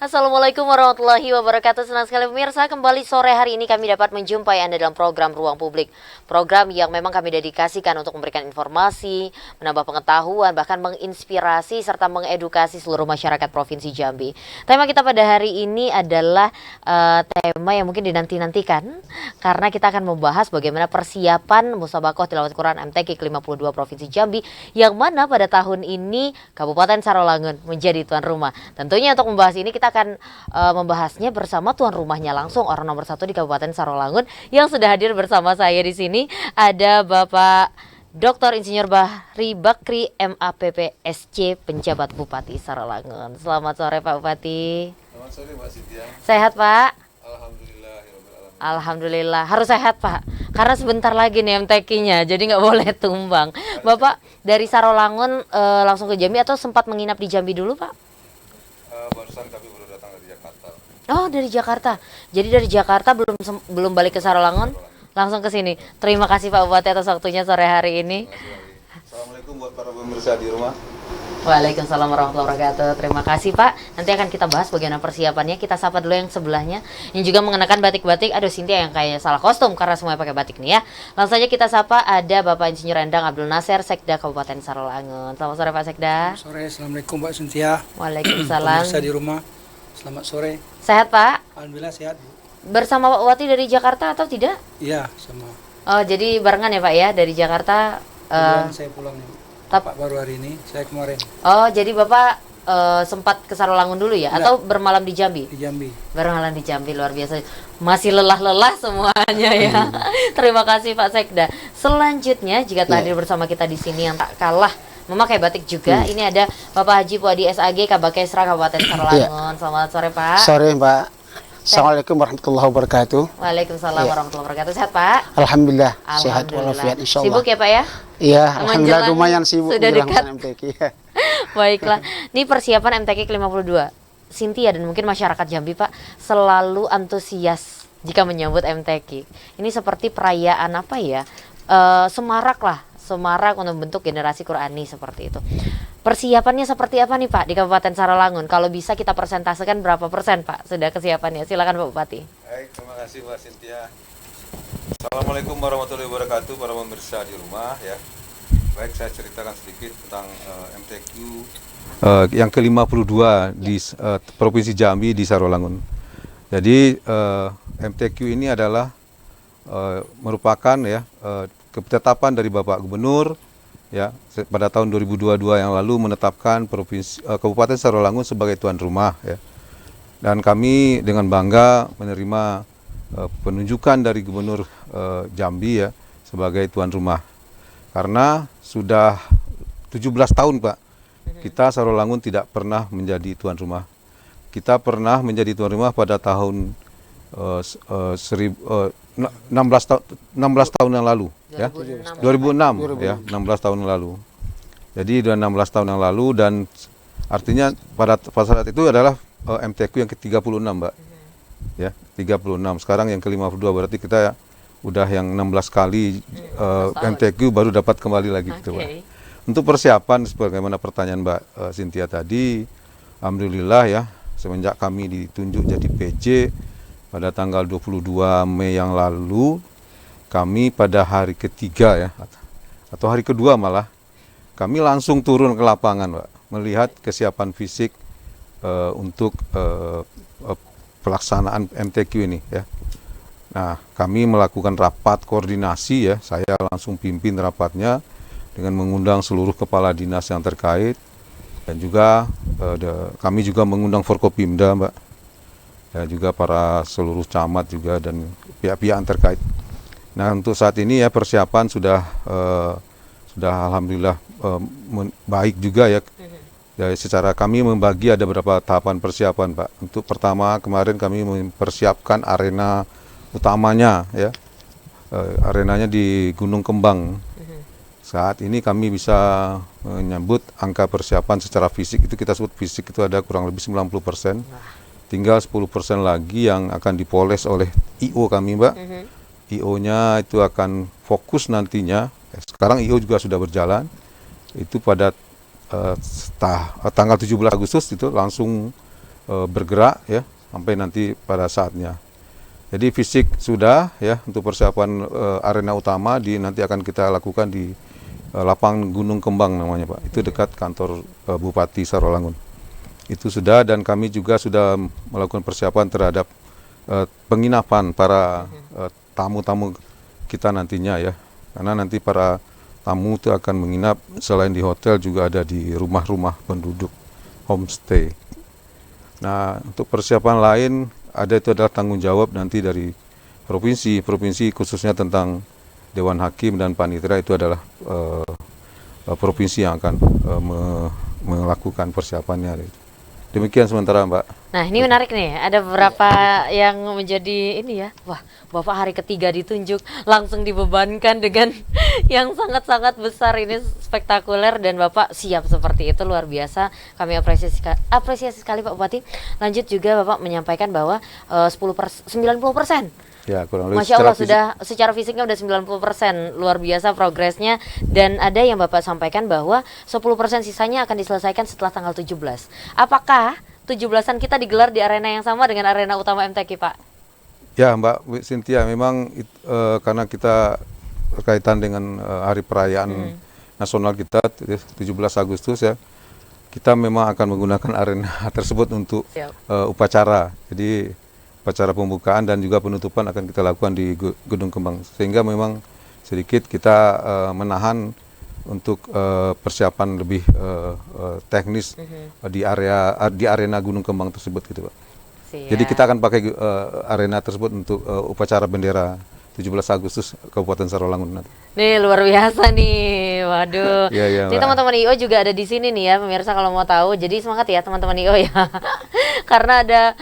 Assalamualaikum warahmatullahi wabarakatuh. Senang sekali pemirsa, kembali sore hari ini kami dapat menjumpai Anda dalam program Ruang Publik. Program yang memang kami dedikasikan untuk memberikan informasi, menambah pengetahuan, bahkan menginspirasi serta mengedukasi seluruh masyarakat Provinsi Jambi. Tema kita pada hari ini adalah tema yang mungkin dinanti-nantikan karena kita akan membahas bagaimana persiapan Musabaqah Tilawat Quran MTQ ke-52 Provinsi Jambi, yang mana pada tahun ini Kabupaten Sarolangun menjadi tuan rumah. Tentunya untuk membahas ini kita akan membahasnya bersama tuan rumahnya langsung, orang nomor 1 di Kabupaten Sarolangun yang sudah hadir bersama saya di sini. Ada Bapak Dr. Insinyur Bahri Bakri MAPP SC, penjabat Bupati Sarolangun. Selamat sore Pak Bupati. Selamat sore Mbak Cynthia. Sehat Pak? Alhamdulillah. Alhamdulillah, harus sehat Pak, karena sebentar lagi nih MTQ-nya, jadi nggak boleh tumbang. Bapak dari Sarolangun langsung ke Jambi atau sempat menginap di Jambi dulu Pak? Barusan kami baru datang dari Jakarta. Oh, dari Jakarta. Jadi dari Jakarta belum balik ke Sarolangun, langsung ke sini. Terima kasih Pak Bupati atas waktunya sore hari ini. Assalamualaikum buat para pemirsa di rumah. Waalaikumsalam warahmatullahi wabarakatuh. Terima kasih Pak. Nanti akan kita bahas bagaimana persiapannya. Kita sapa dulu yang sebelahnya, yang juga mengenakan batik-batik. Aduh, Cynthia yang kayaknya salah kostum karena semuanya pakai batik nih ya. Langsung saja kita sapa, ada Bapak Insinyur Endang Abdul Nasir, Sekda Kabupaten Sarolangun. Selamat sore Pak Sekda. Selamat sore, Assalamualaikum Mbak Cynthia. Waalaikumsalam. Pemirsa di rumah, selamat sore. Sehat Pak? Alhamdulillah sehat Bu. Bersama Pak Bupati dari Jakarta atau tidak? Iya, sama. Oh, jadi barengan ya Pak ya, dari Jakarta. Saya pulang nih. Tap- Pak baru hari ini, saya kemarin Oh, jadi Bapak sempat ke Sarolangun dulu ya? Enggak. Atau bermalam di Jambi? di Jambi. Bermalam di Jambi, luar biasa. Masih lelah-lelah semuanya ya. Terima kasih Pak Sekda. Selanjutnya, jika telah hadir bersama kita di sini yang tak kalah memakai batik juga, ini ada Bapak Haji Puadi SAG, Kabakesra Kabupaten Sarolangun. Selamat sore Pak. Sore Mbak. Assalamualaikum warahmatullahi wabarakatuh. Waalaikumsalam warahmatullahi wabarakatuh. Sehat Pak? Alhamdulillah, sehat Alhamdulillah. walafiat insyaallah. Sibuk ya Pak ya? Iya, alhamdulillah Menjelang lumayan sibuk sudah menjelang dekat. MTQ. Baiklah, ini persiapan MTQ ke-52. Cynthia dan mungkin masyarakat Jambi Pak selalu antusias jika menyambut MTQ. Ini seperti perayaan apa ya? Semarak lah, semarak untuk membentuk generasi Qurani seperti itu. Persiapannya seperti apa nih Pak di Kabupaten Sarolangun? Kalau bisa kita persentasekan berapa persen Pak sudah kesiapannya? Silakan Pak Bupati. Baik, terima kasih Mbak Cynthia. Assalamualaikum warahmatullahi wabarakatuh para pemirsa di rumah ya. Baik, saya ceritakan sedikit tentang MTQ yang ke-52 di Provinsi Jambi di Sarolangun. Jadi MTQ ini adalah merupakan ya ketetapan dari Bapak Gubernur ya pada tahun 2022 yang lalu menetapkan Kabupaten Sarolangun sebagai tuan rumah ya. Dan kami dengan bangga menerima penunjukan dari Gubernur Jambi ya sebagai tuan rumah. Karena sudah 17 tahun Pak, kita Sarolangun tidak pernah menjadi tuan rumah. Kita pernah menjadi tuan rumah pada tahun 16 tahun yang lalu ya. 2006 ya, 16 tahun yang lalu. Jadi sudah 16 tahun yang lalu, dan artinya pada saat itu adalah MTQ yang ke-36 Mbak. Ya, 36. Sekarang yang ke-52, berarti kita udah yang 16 kali MTQ baru dapat kembali lagi gitu Pak. Untuk persiapan sebagaimana pertanyaan Mbak Cynthia tadi, alhamdulillah ya, semenjak kami ditunjuk jadi PJ pada tanggal 22 Mei yang lalu, kami pada hari ketiga ya, atau hari kedua malah, kami langsung turun ke lapangan Pak, melihat kesiapan fisik untuk pelaksanaan MTQ ini ya. Nah, kami melakukan rapat koordinasi ya, saya langsung pimpin rapatnya dengan mengundang seluruh kepala dinas yang terkait, dan juga kami juga mengundang Forkopimda Mbak, ya, juga para seluruh camat juga dan pihak-pihak yang terkait. Nah, untuk saat ini ya persiapan sudah alhamdulillah baik juga ya. Ya, secara kami membagi ada beberapa tahapan persiapan Pak. Untuk pertama kemarin kami mempersiapkan arena utamanya ya, arenanya di Gunung Kembang. Saat ini kami bisa menyambut angka persiapan secara fisik, itu kita sebut fisik itu ada kurang lebih 90%. Tinggal 10% lagi yang akan dipoles oleh IO kami Mbak. IO-nya itu akan fokus nantinya, sekarang IO juga sudah berjalan, itu pada tanggal 17 Agustus itu langsung bergerak ya sampai nanti pada saatnya. Jadi fisik sudah ya untuk persiapan arena utama nanti akan kita lakukan di lapangan Gunung Kembang namanya Pak. Itu dekat kantor Bupati Sarawangun. Itu sudah, dan kami juga sudah melakukan persiapan terhadap penginapan para tamu-tamu kita nantinya ya. Karena nanti para tamu itu akan menginap selain di hotel juga ada di rumah-rumah penduduk, homestay. Nah, untuk persiapan lain itu adalah tanggung jawab nanti dari provinsi khususnya tentang Dewan Hakim dan Panitera. Itu adalah provinsi yang akan melakukan persiapannya. Demikian sementara Mbak. Nah, ini menarik nih, ada beberapa yang menjadi ini ya, wah Bapak hari ketiga ditunjuk, langsung dibebankan dengan yang sangat-sangat besar, ini spektakuler dan Bapak siap seperti itu, luar biasa. Kami apresiasi sekali Pak Bupati. Lanjut juga Bapak menyampaikan bahwa 90%. Ya, kurang lebih Masya Allah, secara sudah secara fisiknya udah 90%, luar biasa progresnya. Dan ada yang Bapak sampaikan bahwa 10% sisanya akan diselesaikan setelah tanggal 17. Apakah 17-an kita digelar di arena yang sama dengan arena utama MTQ, Pak? Ya, Mbak Cynthia, memang karena kita berkaitan dengan hari perayaan nasional kita 17 Agustus ya, kita memang akan menggunakan arena tersebut untuk upacara. Jadi upacara pembukaan dan juga penutupan akan kita lakukan di Gunung Kembang, sehingga memang sedikit kita menahan untuk persiapan lebih teknis di arena Gunung Kembang tersebut gitu Pak. Jadi kita akan pakai arena tersebut untuk upacara bendera 17 Agustus Kabupaten Sarawangun nanti. Nih luar biasa nih, waduh. Ini teman-teman IO juga ada di sini nih ya pemirsa, kalau mau tahu. Jadi semangat ya teman-teman IO ya. Karena ada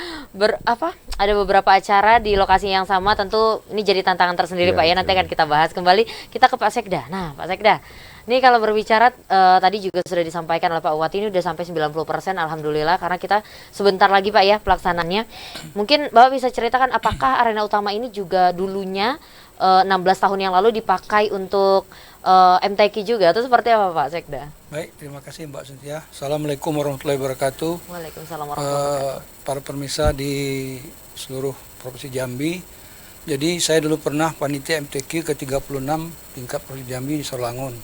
beberapa acara di lokasi yang sama, tentu ini jadi tantangan tersendiri Pak ya. Nanti akan kita bahas kembali. Kita ke Pak Sekda. Nah Pak Sekda, ini kalau berbicara tadi juga sudah disampaikan oleh Pak Bupati, ini udah sampai 90%, alhamdulillah, karena kita sebentar lagi Pak ya pelaksanaannya. Mungkin Bapak bisa ceritakan apakah arena utama ini juga dulunya 16 tahun yang lalu dipakai untuk MTQ juga, atau seperti apa Pak Sekda? Baik, terima kasih Mbak Cynthia. Assalamualaikum warahmatullahi wabarakatuh. Waalaikumsalam warahmatullahi wabarakatuh. Para pemirsa di seluruh Provinsi Jambi. Jadi saya dulu pernah panitia MTQ ke-36 tingkat Provinsi Jambi di Sarawangun.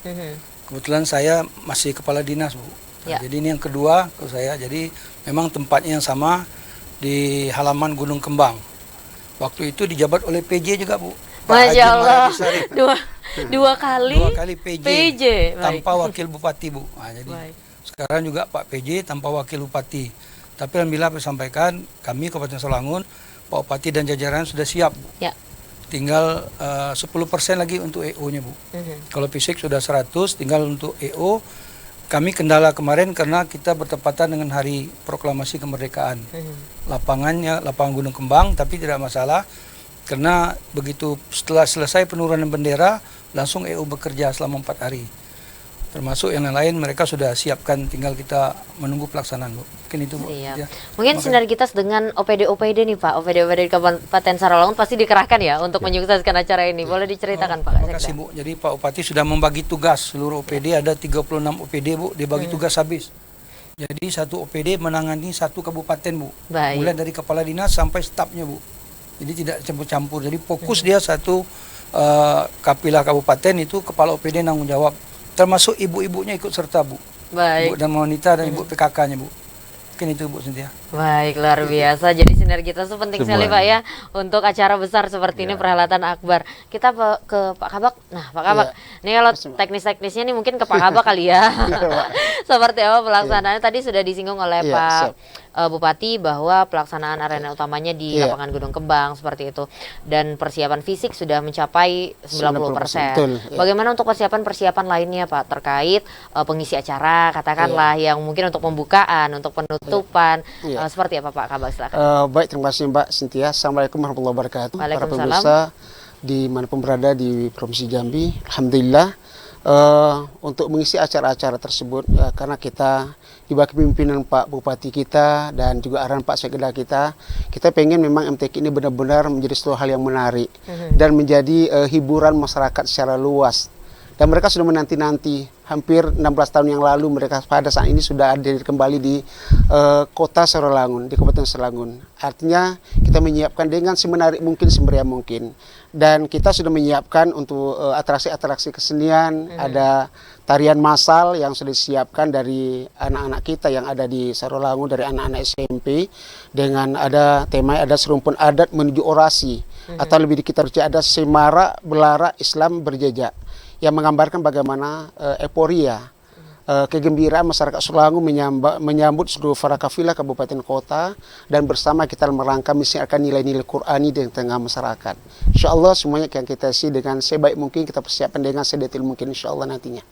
Kebetulan saya masih kepala dinas Bu. Nah, jadi ini yang kedua ke saya. Jadi memang tempatnya yang sama di halaman Gunung Kembang. Waktu itu dijabat oleh PJ juga Bu. Masya Allah, dua kali PJ tanpa wakil bupati Bu. Nah, jadi sekarang juga Pak PJ tanpa wakil bupati. Tapi alhamdulillah saya sampaikan, kami Kabupaten Sarawangun, Pak Bupati dan jajaran sudah siap Bu. Ya. Tinggal 10% lagi untuk EO-nya Bu. Kalau fisik sudah 100, tinggal untuk EO. Kami kendala kemarin karena kita bertepatan dengan hari proklamasi kemerdekaan. Lapangan Gunung Kembang, tapi tidak masalah. Karena begitu setelah selesai penurunan bendera, langsung EO bekerja selama 4 hari. Termasuk yang lain mereka sudah siapkan, tinggal kita menunggu pelaksanaan Bu. Mungkin itu Bu. Ya. Mungkin sinergitas dengan OPD nih Pak, OPD di Kabupaten Sarawangun pasti dikerahkan ya untuk menyukseskan acara ini. Boleh diceritakan Pak? Terima kasih Bu. Jadi Pak Bupati sudah membagi tugas seluruh OPD, ada 36 OPD Bu, dibagi tugas habis. Jadi satu OPD menangani satu kabupaten Bu. Baik. Mulai dari kepala dinas sampai stafnya Bu. Jadi tidak campur-campur. Jadi fokus dia satu kapilah kabupaten, itu kepala OPD nanggung jawab. Termasuk ibu-ibunya ikut serta Bu. Baik. Ibu dan wanita dan ibu PKK-nya Bu. Mungkin itu Bu Cynthia. Baik, luar biasa. Jadi sinergitas itu penting sekali Pak ya untuk acara besar seperti ini, perhelatan akbar. Kita ke Pak Kabak. Nah Pak Kabak, ini kalau teknis-teknisnya nih mungkin ke Pak Kabak kali ya. Seperti apa pelaksanaannya? Tadi sudah disinggung oleh Pak Bupati bahwa pelaksanaan arena utamanya di lapangan Gunung Kembang seperti itu, dan persiapan fisik sudah mencapai 90%. Bagaimana untuk persiapan lainnya Pak terkait pengisi acara, katakanlah yang mungkin untuk pembukaan, untuk penutupan, seperti apa Pak Kabak, silakan. Baik, terima kasih Mbak Cynthia. Assalamualaikum warahmatullahi wabarakatuh. Para pemirsa dimanapun berada di Provinsi Jambi, alhamdulillah untuk mengisi acara-acara tersebut karena kita di bawah kepemimpinan Pak Bupati kita dan juga arahan Pak Sekda kita pengen memang MTQ ini benar-benar menjadi suatu hal yang menarik dan menjadi hiburan masyarakat secara luas. Dan mereka sudah menanti-nanti, hampir 16 tahun yang lalu mereka pada saat ini sudah hadir kembali di kota Sarolangun, di Kabupaten Sarolangun. Artinya kita menyiapkan dengan semenarik mungkin, semeriah mungkin. Dan kita sudah menyiapkan untuk atraksi-atraksi kesenian, ada tarian massal yang sudah disiapkan dari anak-anak kita yang ada di Sarolangun, dari anak-anak SMP, dengan ada tema, ada serumpun adat menuju orasi, atau lebih kita percaya ada Semarak Belara Islam Berjejak, yang menggambarkan bagaimana euforia, kegembiraan masyarakat Sarolangun menyambut seluruh para kafilah kabupaten kota, dan bersama kita merangkam menyiarkan nilai-nilai Qurani di tengah masyarakat. Insya Allah semuanya yang kita isi dengan sebaik mungkin, kita persiapkan dengan sedetil mungkin insya Allah nantinya.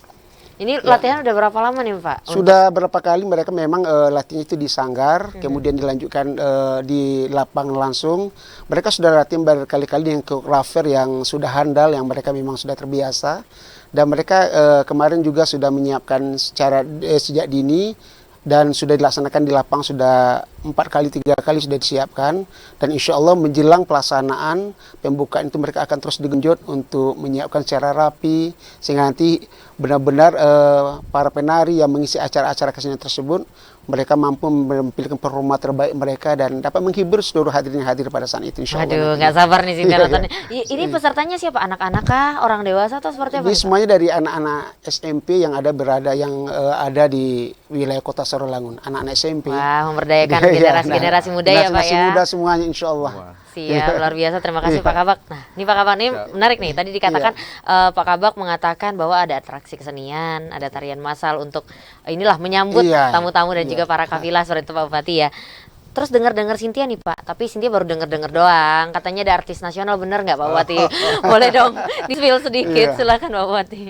Ini latihan udah berapa lama nih Pak? Sudah berapa kali mereka memang latihan itu di sanggar, kemudian dilanjutkan di lapangan langsung. Mereka sudah latihan berkali-kali dengan koreografer yang sudah handal, yang mereka memang sudah terbiasa. Dan mereka kemarin juga sudah menyiapkan secara sejak dini, dan sudah dilaksanakan di lapang sudah 4 kali 3 kali sudah disiapkan, dan insya Allah menjelang pelaksanaan pembukaan itu mereka akan terus digenjot untuk menyiapkan secara rapi sehingga nanti benar-benar para penari yang mengisi acara-acara kesenian tersebut mereka mampu menampilkan performa terbaik mereka dan dapat menghibur seluruh hadirin yang hadir pada saat itu insya Allah. Aduh, nggak sabar nih Cynthia nontonnya. Ini pesertanya siapa? Anak-anak kah? Orang dewasa atau seperti apa? Ini semuanya dari anak-anak SMP yang ada ada di wilayah kota Sarolangun, anak-anak SMP. Wah, memberdayakan generasi muda ya Pak ya. Generasi muda semuanya insya Allah. Siap, luar biasa. Terima kasih Pak Kabak. Nah, ini Pak Kabak ini menarik nih. Tadi dikatakan Pak Kabak mengatakan bahwa ada atraksi kesenian, ada tarian massal untuk inilah menyambut tamu-tamu dan juga para kafilah seperti itu Pak Bupati ya. Terus dengar-dengar Cynthia nih Pak, tapi Cynthia baru dengar-dengar doang. Katanya ada artis nasional, bener nggak Pak Bupati? Boleh dong di-spill sedikit, silakan Pak Bupati.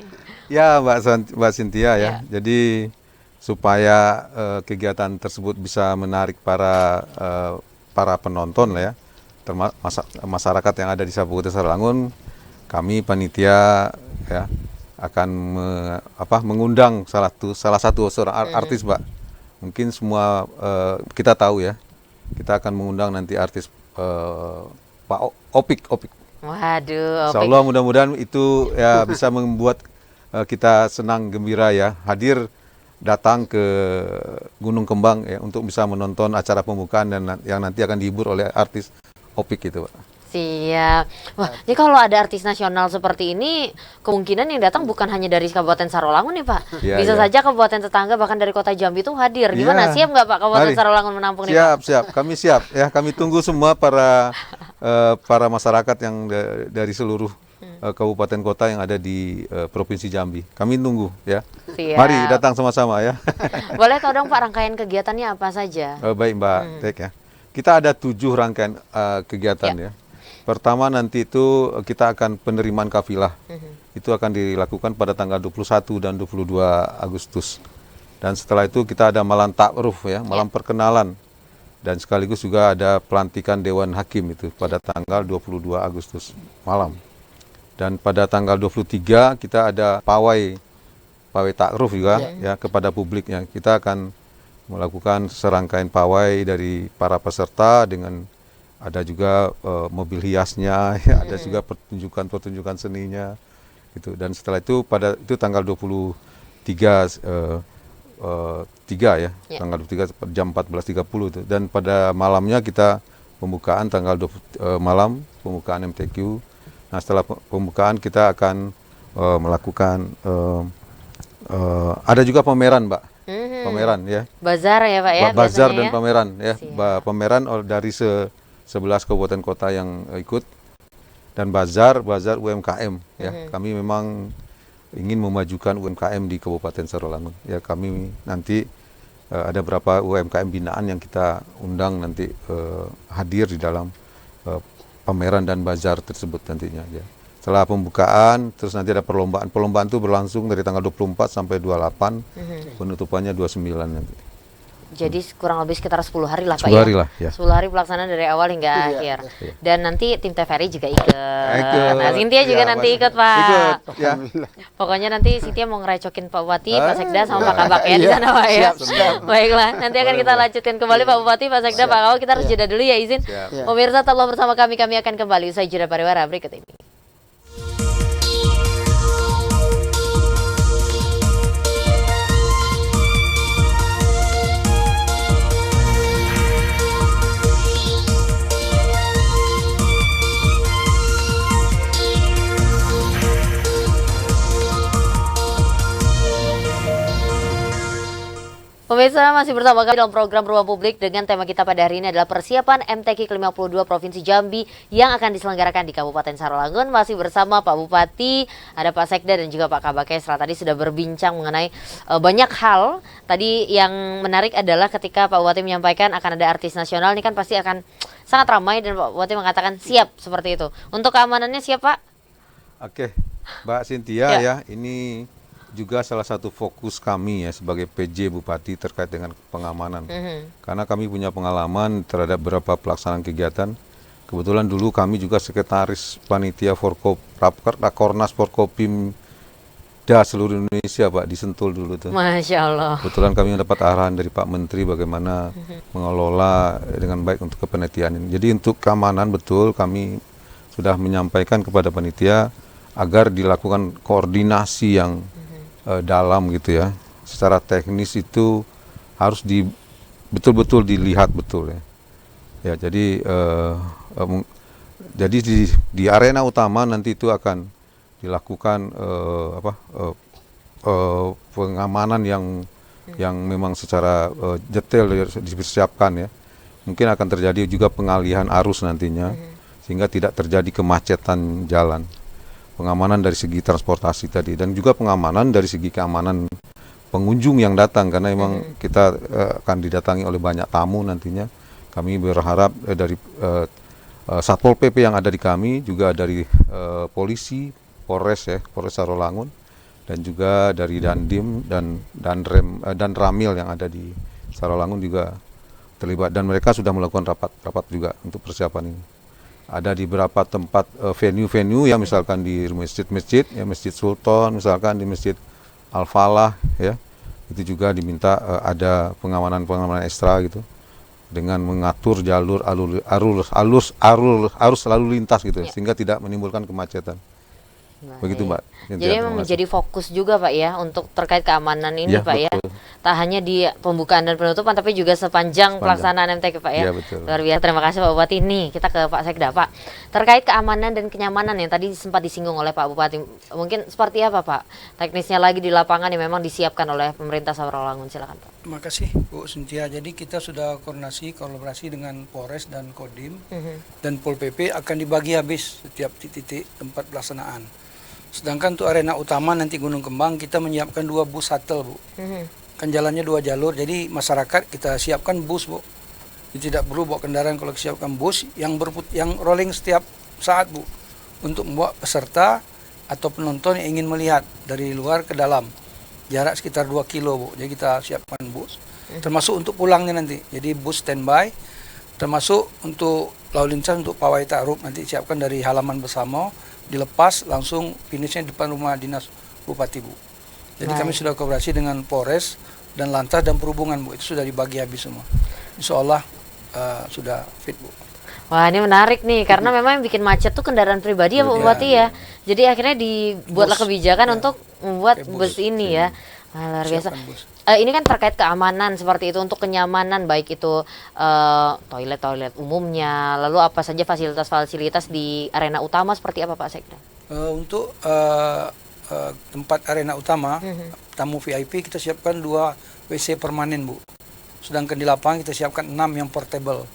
Ya Mbak Cynthia ya. Jadi supaya kegiatan tersebut bisa menarik para penonton lah ya, masyarakat yang ada di Kabupaten Sarolangun, kami panitia ya akan mengundang salah satu seorang artis, Mbak. Mungkin semua kita tahu ya, kita akan mengundang nanti artis Pak Opik. Waduh, Insya Allah mudah-mudahan itu ya bisa membuat kita senang gembira ya, hadir datang ke Gunung Kembang ya untuk bisa menonton acara pembukaan dan yang nanti akan dihibur oleh artis Opik itu, Pak. Siap. Wah, ini kalau ada artis nasional seperti ini, kemungkinan yang datang bukan hanya dari Kabupaten Sarolangun nih Pak. Bisa saja kabupaten tetangga bahkan dari kota Jambi itu hadir. Gimana? Siap nggak Pak Kabupaten Sarolangun menampung nih Pak? Siap. Kami siap ya. Kami tunggu semua para masyarakat yang dari seluruh kabupaten kota yang ada di Provinsi Jambi. Kami tunggu ya. Siap. Mari datang sama-sama ya. Boleh tahu dong Pak rangkaian kegiatannya apa saja? Baik Mbak Tek ya. Kita ada 7 rangkaian kegiatan ya. Pertama nanti itu kita akan penerimaan kafilah. Itu akan dilakukan pada tanggal 21 dan 22 Agustus. Dan setelah itu kita ada malam takruf ya, malam perkenalan. Dan sekaligus juga ada pelantikan Dewan Hakim itu pada tanggal 22 Agustus malam. Dan pada tanggal 23 kita ada pawai takruf juga ya kepada publiknya. Kita akan melakukan serangkaian pawai dari para peserta dengan ada juga mobil hiasnya, ya, ada juga pertunjukan seninya gitu. Dan setelah itu pada itu tanggal 23 ya, tanggal 23 jam 14.30 itu. Dan pada malamnya kita pembukaan tanggal 20 malam pembukaan MTQ. Nah, setelah pembukaan kita akan melakukan ada juga pameran, Mbak. Pameran ya. Bazar ya Pak ya. Bazar dan ya? pameran ya. Pameran dari 11 kabupaten kota yang ikut dan bazar UMKM ya. Kami memang ingin memajukan UMKM di Kabupaten Sarolangun. Ya, kami nanti ada beberapa UMKM binaan yang kita undang nanti hadir di dalam pameran dan bazar tersebut nantinya ya. Setelah pembukaan, terus nanti ada perlombaan. Perlombaan itu berlangsung dari tanggal 24 sampai 28, penutupannya 29 nanti. Jadi kurang lebih sekitar 10 hari lah Pak 10 hari lah, ya. 10 hari pelaksanaan dari awal hingga akhir. Dan nanti tim TVRI juga ikut. Nah, Cynthia juga nanti ikut Pak. Ikut, ya. Pokoknya nanti Cynthia mau ngerecokin Pak Bupati, Pak Sekda sama Pak Kabak ya di sana Pak ya. Baiklah, nanti akan kita lanjutkan kembali Pak Bupati, Pak Sekda, Pak Kabak. Kita harus jeda dulu ya, izin. Pemirsa tetaplah bersama kami akan kembali usai jeda pariwara berikut ini. Pemirsa masih bersama kami dalam program Ruang Publik dengan tema kita pada hari ini adalah persiapan MTQ ke-52 Provinsi Jambi yang akan diselenggarakan di Kabupaten Sarolangun. Masih bersama Pak Bupati, ada Pak Sekda dan juga Pak Kabak Esra. Tadi sudah berbincang mengenai banyak hal. Tadi yang menarik adalah ketika Pak Bupati menyampaikan akan ada artis nasional, ini kan pasti akan sangat ramai dan Pak Bupati mengatakan siap seperti itu. Untuk keamanannya siap Pak? Oke, Mbak Cynthia ya, ini juga salah satu fokus kami ya sebagai PJ Bupati terkait dengan pengamanan. Karena kami punya pengalaman terhadap beberapa pelaksanaan kegiatan. Kebetulan dulu kami juga sekretaris panitia Rakornas Forkopimda seluruh Indonesia Pak, di Sentul dulu tuh. Masya Allah. Kebetulan kami mendapat arahan dari Pak Menteri bagaimana mengelola dengan baik untuk kepanitiaan ini. Jadi untuk keamanan betul kami sudah menyampaikan kepada panitia agar dilakukan koordinasi yang dalam gitu ya. Secara teknis itu harus betul-betul dilihat betul ya. Ya jadi di arena utama nanti itu akan dilakukan pengamanan yang memang secara detail dipersiapkan ya. Mungkin akan terjadi juga pengalihan arus nantinya sehingga tidak terjadi kemacetan jalan. Pengamanan dari segi transportasi tadi dan juga pengamanan dari segi keamanan pengunjung yang datang karena memang kita akan didatangi oleh banyak tamu nantinya. Kami berharap dari Satpol PP yang ada di kami, juga dari polisi, Polres ya, Polres Sarolangun, dan juga dari Dandim dan Ramil yang ada di Sarolangun juga terlibat dan mereka sudah melakukan rapat juga untuk persiapan ini. Ada di beberapa tempat venue-venue ya, misalkan di masjid-masjid ya, Masjid Sultan, misalkan di Masjid Al-Falah ya, itu juga diminta ada pengamanan ekstra gitu dengan mengatur jalur arus lalu lintas gitu ya, sehingga tidak menimbulkan kemacetan. Begitu Mbak. Jadi memang menjadi fokus juga Pak ya untuk terkait keamanan ini ya, Pak betul. Ya. Tak hanya di pembukaan dan penutupan tapi juga sepanjang pelaksanaan MTQ Pak ya. Ya betul. Luar biasa, terima kasih Pak Bupati. Nih kita ke Pak Sekda Pak. Terkait keamanan dan kenyamanan yang tadi sempat disinggung oleh Pak Bupati. Mungkin seperti apa Pak? Teknisnya lagi di lapangan yang memang disiapkan oleh pemerintah Sarolangun, silakan Pak. Terima kasih Bu Cynthia. Jadi kita sudah kolaborasi dengan Polres dan Kodim dan Pol PP akan dibagi habis setiap titik tempat pelaksanaan. Sedangkan untuk arena utama nanti Gunung Kembang kita menyiapkan 2 bus shuttle Bu. Kan jalannya 2 jalur, jadi masyarakat kita siapkan bus Bu. Jadi tidak perlu bawa kendaraan, kalau siapkan bus yang rolling setiap saat Bu, untuk membawa peserta atau penonton yang ingin melihat dari luar ke dalam. Jarak sekitar 2 kilo Bu, jadi kita siapkan bus. Termasuk untuk pulangnya nanti, jadi bus standby. Termasuk untuk lalu lintas untuk pawai ta'aruf nanti siapkan dari halaman bersama, dilepas langsung finishnya depan rumah dinas Bupati Bu. Jadi kami sudah kolaborasi dengan Polres dan Lantas dan Perhubungan Bu, itu sudah dibagi habis semua. Insya Allah sudah fit Bu. Wah ini menarik nih karena memang yang bikin macet tuh kendaraan pribadi ya Pak Bupati ya. Jadi akhirnya dibuatlah kebijakan untuk membuat bus ini ya. Luar biasa. Ini kan terkait keamanan seperti itu, untuk kenyamanan baik itu toilet umumnya, lalu apa saja fasilitas-fasilitas di arena utama seperti apa Pak Sekda? Untuk tempat arena utama, tamu VIP kita siapkan 2 WC permanen Bu. Sedangkan di lapangan kita siapkan 6 yang portable,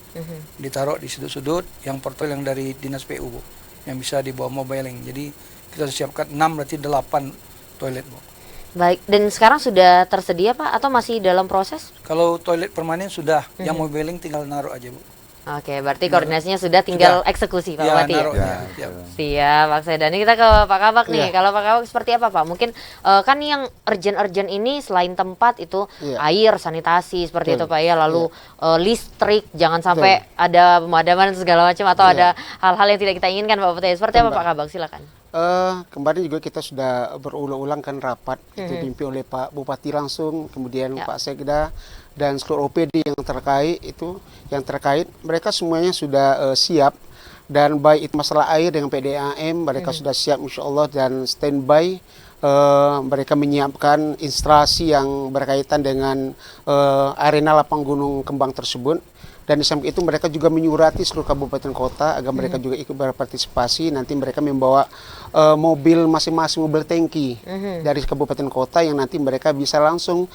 ditaruh di sudut-sudut yang portable yang dari dinas PU Bu, yang bisa dibawa mobiling. Jadi kita siapkan 6 berarti 8 toilet Bu. Baik, dan sekarang sudah tersedia Pak atau masih dalam proses? Kalau toilet permanen sudah, yang mobiling tinggal naruh aja Bu. Oke, berarti koordinasinya sudah, tinggal eksekusi Pak Bupati ya? Siap, Pak Sekda. Ini kita ke Pak Kabak nih. Kalau Pak Kabak seperti apa Pak? Mungkin kan yang urgent ini selain tempat itu air, sanitasi seperti itu Pak ya. Lalu listrik, jangan sampai ada pemadaman segala macam atau ada hal-hal yang tidak kita inginkan Pak Bupati. Seperti apa Pak Kabak? Silakan. Kemarin juga kita sudah berulang-ulang kan rapat itu dipimpin oleh Pak Bupati langsung, kemudian Pak Sekda dan seluruh OPD yang terkait mereka semuanya sudah siap, dan baik itu masalah air dengan PDAM mereka sudah siap insya Allah dan standby. Mereka menyiapkan instalasi yang berkaitan dengan arena lapang Gunung Kembang tersebut. Dan di samping itu mereka juga menyurati seluruh kabupaten kota agar mereka juga ikut berpartisipasi. Nanti mereka membawa mobil masing-masing mobil tangki dari kabupaten kota yang nanti mereka bisa langsung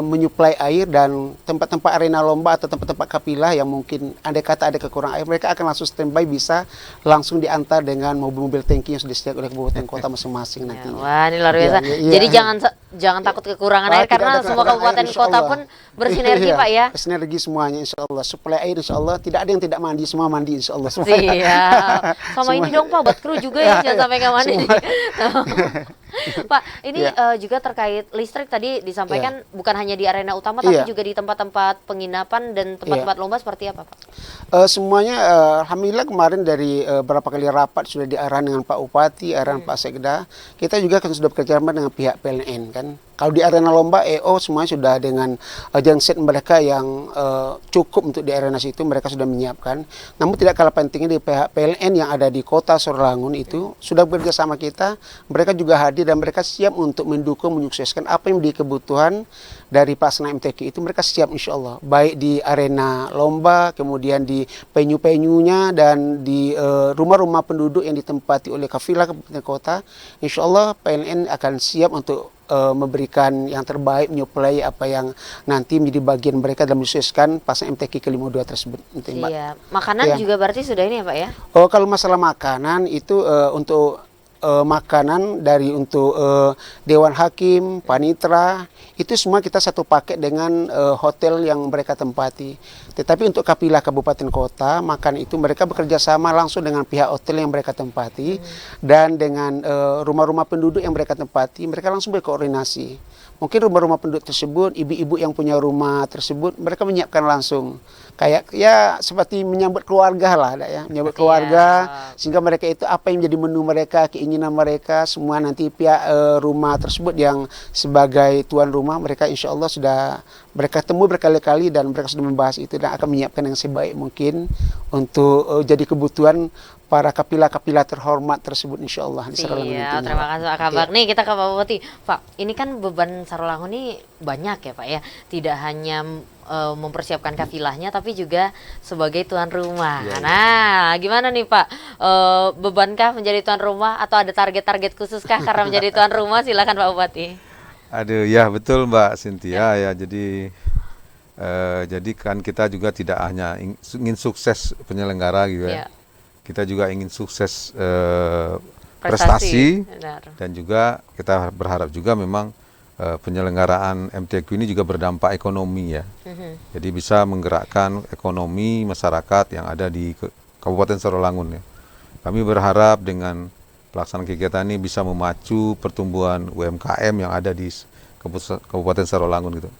menyuplai air, dan tempat-tempat arena lomba atau tempat-tempat kapilah yang mungkin andai kata ada kekurangan air, mereka akan langsung standby, bisa langsung diantar dengan mobil-mobil tangki yang sudah disediakan oleh kabupaten kota masing-masing nantinya. Wah, ini luar biasa. Jadi jangan takut kekurangan air, karena semua kabupaten kota pun bersinergi Pak ya. Bersinergi semuanya insya Allah. Suplai air insya Allah, tidak ada yang tidak mandi, semua mandi insya Allah. Siap. Sama ini dong Pak, buat kru juga ya, jangan sampai nggak mandi. Pak, ini juga terkait listrik tadi disampaikan bukan hanya di arena utama, tapi juga di tempat-tempat penginapan dan tempat-tempat lomba seperti apa Pak? Semuanya alhamdulillah kemarin dari beberapa kali rapat sudah diarahan dengan Pak Bupati, arahan Pak Sekda. Kita juga kan sudah bekerjasama dengan pihak PLN kan. Kalau di arena lomba EO semuanya sudah dengan genset mereka yang cukup untuk di arena situ, mereka sudah menyiapkan. Namun tidak kalah pentingnya di pihak PLN yang ada di kota Sorolangun itu sudah bekerja sama kita. Mereka juga hadir dan mereka siap untuk mendukung, menyukseskan apa yang menjadi kebutuhan dari pelaksanaan MTQ itu. Mereka siap insya Allah, baik di arena lomba, kemudian di venue-venuenya, dan di rumah-rumah penduduk yang ditempati oleh kafilah kabupaten kota. Insya Allah PLN akan siap untuk memberikan yang terbaik, menyuplai apa yang nanti menjadi bagian mereka dalam menyukseskan pasang MTQ ke-52 tersebut. Iya. Makanan juga berarti sudah ini ya Pak ya? Oh, kalau masalah makanan itu untuk makanan dari untuk Dewan Hakim, Panitra, itu semua kita satu paket dengan hotel yang mereka tempati. Tetapi untuk kapilah kabupaten kota, makan itu mereka bekerja sama langsung dengan pihak hotel yang mereka tempati dan dengan rumah-rumah penduduk yang mereka tempati, mereka langsung berkoordinasi. Mungkin rumah-rumah penduduk tersebut, ibu-ibu yang punya rumah tersebut, mereka menyiapkan langsung. Kayak ya seperti menyambut keluarga lah, ya, menyambut keluarga, sehingga mereka itu apa yang menjadi menu mereka, keinginan mereka, semua nanti pihak rumah tersebut yang sebagai tuan rumah, mereka insya Allah sudah mereka temui berkali-kali dan mereka sudah membahas itu dan akan menyiapkan yang sebaik mungkin untuk jadi kebutuhan para kapilah-kapilah terhormat tersebut insya Allah. Iya, terima kasih Pak Kabak. Nih kita ke Pak Bupati. Pak, ini kan beban Sorolangun ini banyak ya Pak ya. Tidak hanya mempersiapkan kafilahnya, tapi juga sebagai tuan rumah. Nah, gimana nih Pak? Bebankah menjadi tuan rumah atau ada target-target khususkah karena menjadi tuan rumah? Silakan Pak Bupati. Aduh, ya betul Mbak Cynthia ya. Jadi kan kita juga tidak hanya ingin sukses penyelenggara gitu ya. Kita juga ingin sukses prestasi dan juga kita berharap juga memang penyelenggaraan MTQ ini juga berdampak ekonomi ya. Jadi bisa menggerakkan ekonomi masyarakat yang ada di Kabupaten Sorolangun ya. Kami berharap dengan pelaksanaan kegiatan ini bisa memacu pertumbuhan UMKM yang ada di Kabupaten Sorolangun gitu.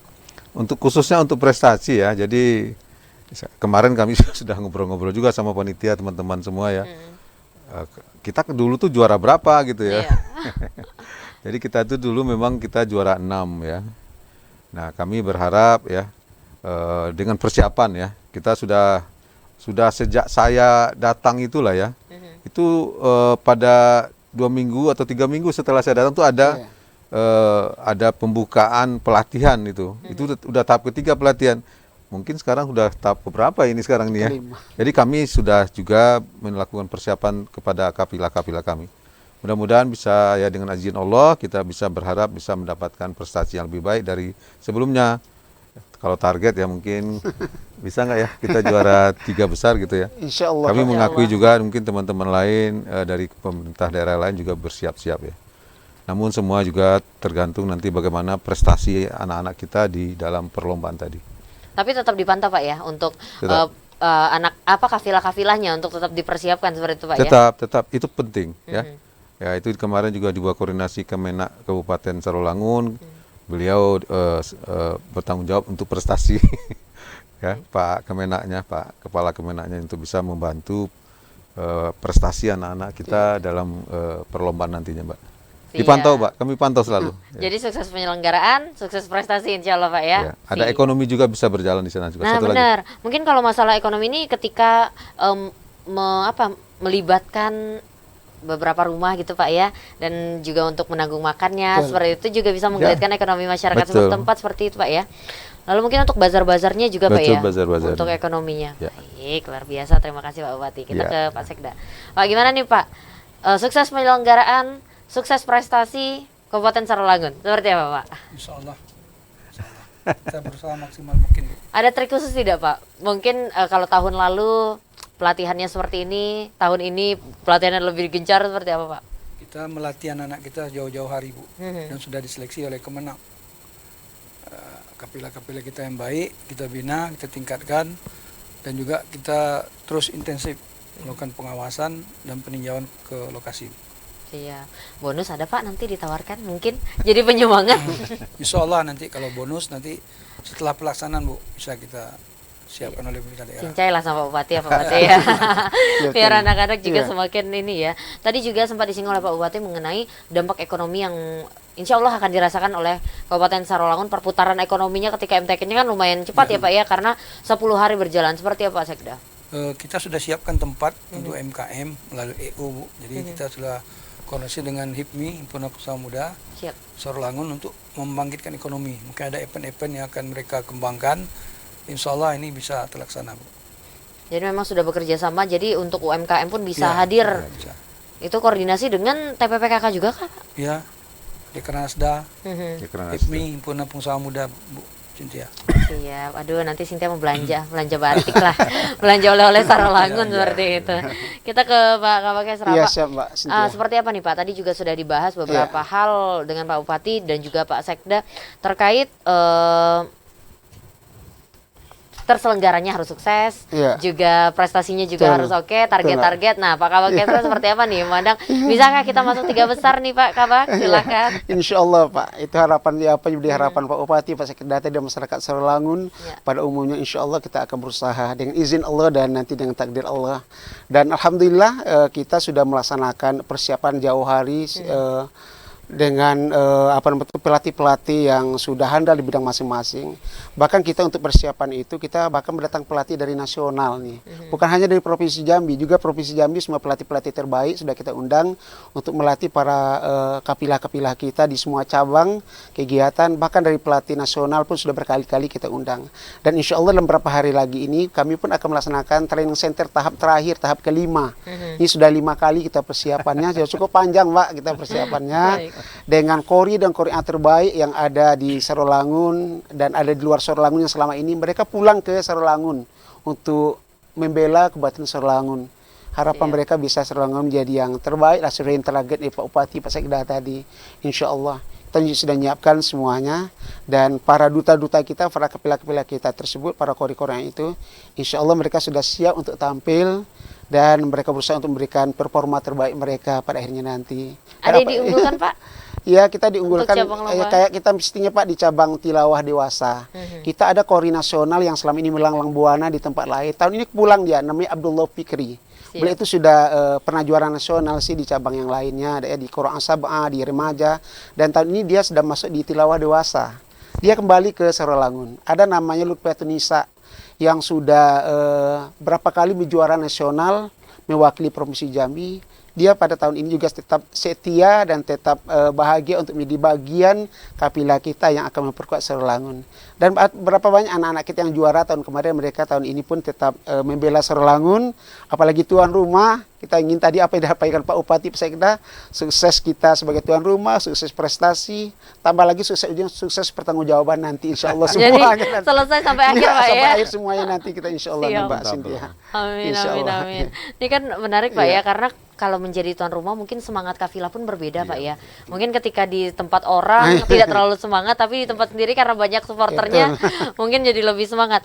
Khususnya untuk prestasi ya. Jadi kemarin kami sudah ngobrol-ngobrol juga sama panitia, teman-teman semua ya. Kita dulu tuh juara berapa gitu ya. Jadi kita tuh dulu memang kita juara 6 ya. Nah kami berharap ya dengan persiapan ya, kita sudah sejak saya datang itulah ya. Itu pada 2 minggu atau 3 minggu setelah saya datang tuh ada pembukaan pelatihan itu. Itu udah tahap ketiga pelatihan. Mungkin sekarang sudah tahap beberapa ini sekarang nih ya. Jadi kami sudah juga melakukan persiapan kepada kapilah-kapilah kami. Mudah-mudahan bisa ya dengan izin Allah kita bisa berharap bisa mendapatkan prestasi yang lebih baik dari sebelumnya. Kalau target ya mungkin bisa nggak ya kita juara 3 besar gitu ya. Insya Allah. Kami mengakui juga mungkin teman-teman lain dari pemerintah daerah lain juga bersiap-siap ya. Namun semua juga tergantung nanti bagaimana prestasi anak-anak kita di dalam perlombaan tadi. Tapi tetap dipantau Pak ya untuk kafilah-kafilahnya untuk tetap dipersiapkan seperti itu Pak ya. Tetap itu penting ya. Ya itu kemarin juga dibuat koordinasi Kemenak Kabupaten Sorolangun. Beliau bertanggung jawab untuk prestasi ya Pak Kemenaknya, Pak Kepala Kemenaknya untuk bisa membantu prestasi anak-anak kita dalam perlombaan nantinya Mbak. Dipantau Pak, kami pantau selalu. Jadi sukses penyelenggaraan, sukses prestasi insya Allah Pak ya. Ada ekonomi juga bisa berjalan di sana juga. Nah benar, mungkin kalau masalah ekonomi ini ketika melibatkan beberapa rumah gitu Pak ya, dan juga untuk menanggung makannya seperti itu juga bisa menggeliatkan ekonomi masyarakat setempat seperti itu Pak ya. Lalu mungkin untuk bazar-bazarnya juga Pak ya, untuk ekonominya. Baik, luar biasa, terima kasih Pak Bupati. Kita ke Pak Sekda. Pak gimana nih Pak, sukses penyelenggaraan, sukses prestasi Kabupaten Sarawangun. Seperti apa Pak? Insya Allah. Kita berusaha maksimal mungkin Bu. Ada trik khusus tidak Pak? Mungkin kalau tahun lalu pelatihannya seperti ini, tahun ini pelatihannya lebih gencar seperti apa Pak? Kita melatih anak-anak kita jauh-jauh hari Bu, dan sudah diseleksi oleh Kemenang. Kapila-kapila kita yang baik, kita bina, kita tingkatkan, dan juga kita terus intensif melakukan pengawasan dan peninjauan ke lokasi. Iya, bonus ada Pak nanti ditawarkan mungkin jadi penyemangat. Insya Allah nanti kalau bonus nanti setelah pelaksanaan Bu bisa kita siapkan oleh pemerintah daerah. Cincai lah sama Pak Bupati ya Pak Bupati ya. Biar anak-anak juga semakin ini ya. Tadi juga sempat disinggung oleh Pak Bupati mengenai dampak ekonomi yang insya Allah akan dirasakan oleh Kabupaten Sarawangun. Perputaran ekonominya ketika MTQ-nya kan lumayan cepat ya Pak ya, karena 10 hari berjalan. Seperti apa Sekda? Kita sudah siapkan tempat untuk MKM melalui EU Bu. Jadi kita sudah koordinasi dengan HIPMI, Himpunan Pengusaha Muda Sarawangun untuk membangkitkan ekonomi. Mungkin ada event-event yang akan mereka kembangkan. Insya Allah ini bisa terlaksana Bu. Jadi memang sudah bekerja sama, jadi untuk UMKM pun bisa hadir. Bisa. Itu koordinasi dengan TPPKK juga Kak? Ya, Dekranasda, HIPMI, Himpunan Pengusaha Muda Bu Cynthia. Siap, aduh nanti Cynthia mau belanja batik lah, belanja oleh-oleh Sarawangun seperti itu. Kita ke Pak Kabakes Rapak. Iya, siap Mbak Cynthia. Seperti apa nih Pak? Tadi juga sudah dibahas beberapa hal dengan Pak Bupati dan juga Pak Sekda terkait terselenggaranya harus sukses, juga prestasinya juga harus oke, target-target. Nah, Pak Kabak seperti apa nih, Mandang? Bisakah kita masuk 3 besar nih, Pak Kabak? Silakan. Insya Allah, Pak. Itu harapan apa yang menjadi harapan Pak Bupati, Pak Sekda dan masyarakat Sarawangun. Pada umumnya, insya Allah kita akan berusaha dengan izin Allah dan nanti dengan takdir Allah. Dan alhamdulillah kita sudah melaksanakan persiapan jauh hari. Dengan pelatih-pelatih yang sudah handal di bidang masing-masing. Bahkan kita untuk persiapan itu kita bahkan mendatang pelatih dari nasional nih. Bukan hanya dari Provinsi Jambi, juga Provinsi Jambi semua pelatih-pelatih terbaik sudah kita undang untuk melatih para kapilah-kapilah kita di semua cabang kegiatan. Bahkan dari pelatih nasional pun sudah berkali-kali kita undang. Dan insya Allah dalam beberapa hari lagi ini kami pun akan melaksanakan training center tahap terakhir, tahap kelima. Ini sudah 5 kali kita persiapannya, sudah cukup panjang Pak kita persiapannya. Dengan kori dan kori yang terbaik yang ada di Sarawangun dan ada di luar Sarawangun yang selama ini mereka pulang ke Sarawangun untuk membela Kabupaten Sarawangun. Harapan mereka bisa Sarawangun menjadi yang terbaik lah, sudah yang target Pak Bupati, Pak Sekda tadi. Insya Allah kita sudah menyiapkan semuanya dan para duta-duta kita, para kapila-kapila kita tersebut, para kori-kori yang itu, insya Allah mereka sudah siap untuk tampil dan mereka berusaha untuk memberikan performa terbaik mereka pada akhirnya nanti. Ada yang diunggulkan Pak? Ya, kita diunggulkan kayak kita mestinya Pak di cabang tilawah dewasa. Kita ada kori nasional yang selama ini melanglang buana di tempat lain. Tahun ini pulang dia, namanya Abdullah Fikri. Beliau itu sudah pernah juara nasional sih di cabang yang lainnya, ada di Quran Sab'ah, di remaja. Dan tahun ini dia sudah masuk di tilawah dewasa. Dia kembali ke Sarawangun. Ada namanya Lutfiatun Nisa yang sudah berapa kali menjuara nasional mewakili Provinsi Jambi. Dia pada tahun ini juga tetap setia dan tetap bahagia untuk menjadi bagian kapilah kita yang akan memperkuat Sarawangun. Dan berapa banyak anak-anak kita yang juara tahun kemarin, mereka tahun ini pun tetap membela Sarawangun. Apalagi tuan rumah, kita ingin tadi apa yang disampaikan Pak Bupati, Pak Sekda, sukses kita sebagai tuan rumah, sukses prestasi, tambah lagi sukses pertanggungjawaban nanti insya Allah semua. Jadi selesai sampai akhir Pak ya? Sampai akhir semuanya nanti kita insya Allah Mbak Cynthia. Amin, amin, amin. Ini kan menarik Pak ya, karena kalau menjadi tuan rumah mungkin semangat kafilah pun berbeda Pak ya. Mungkin ketika di tempat orang tidak terlalu semangat, tapi di tempat sendiri karena banyak supporternya mungkin jadi lebih semangat.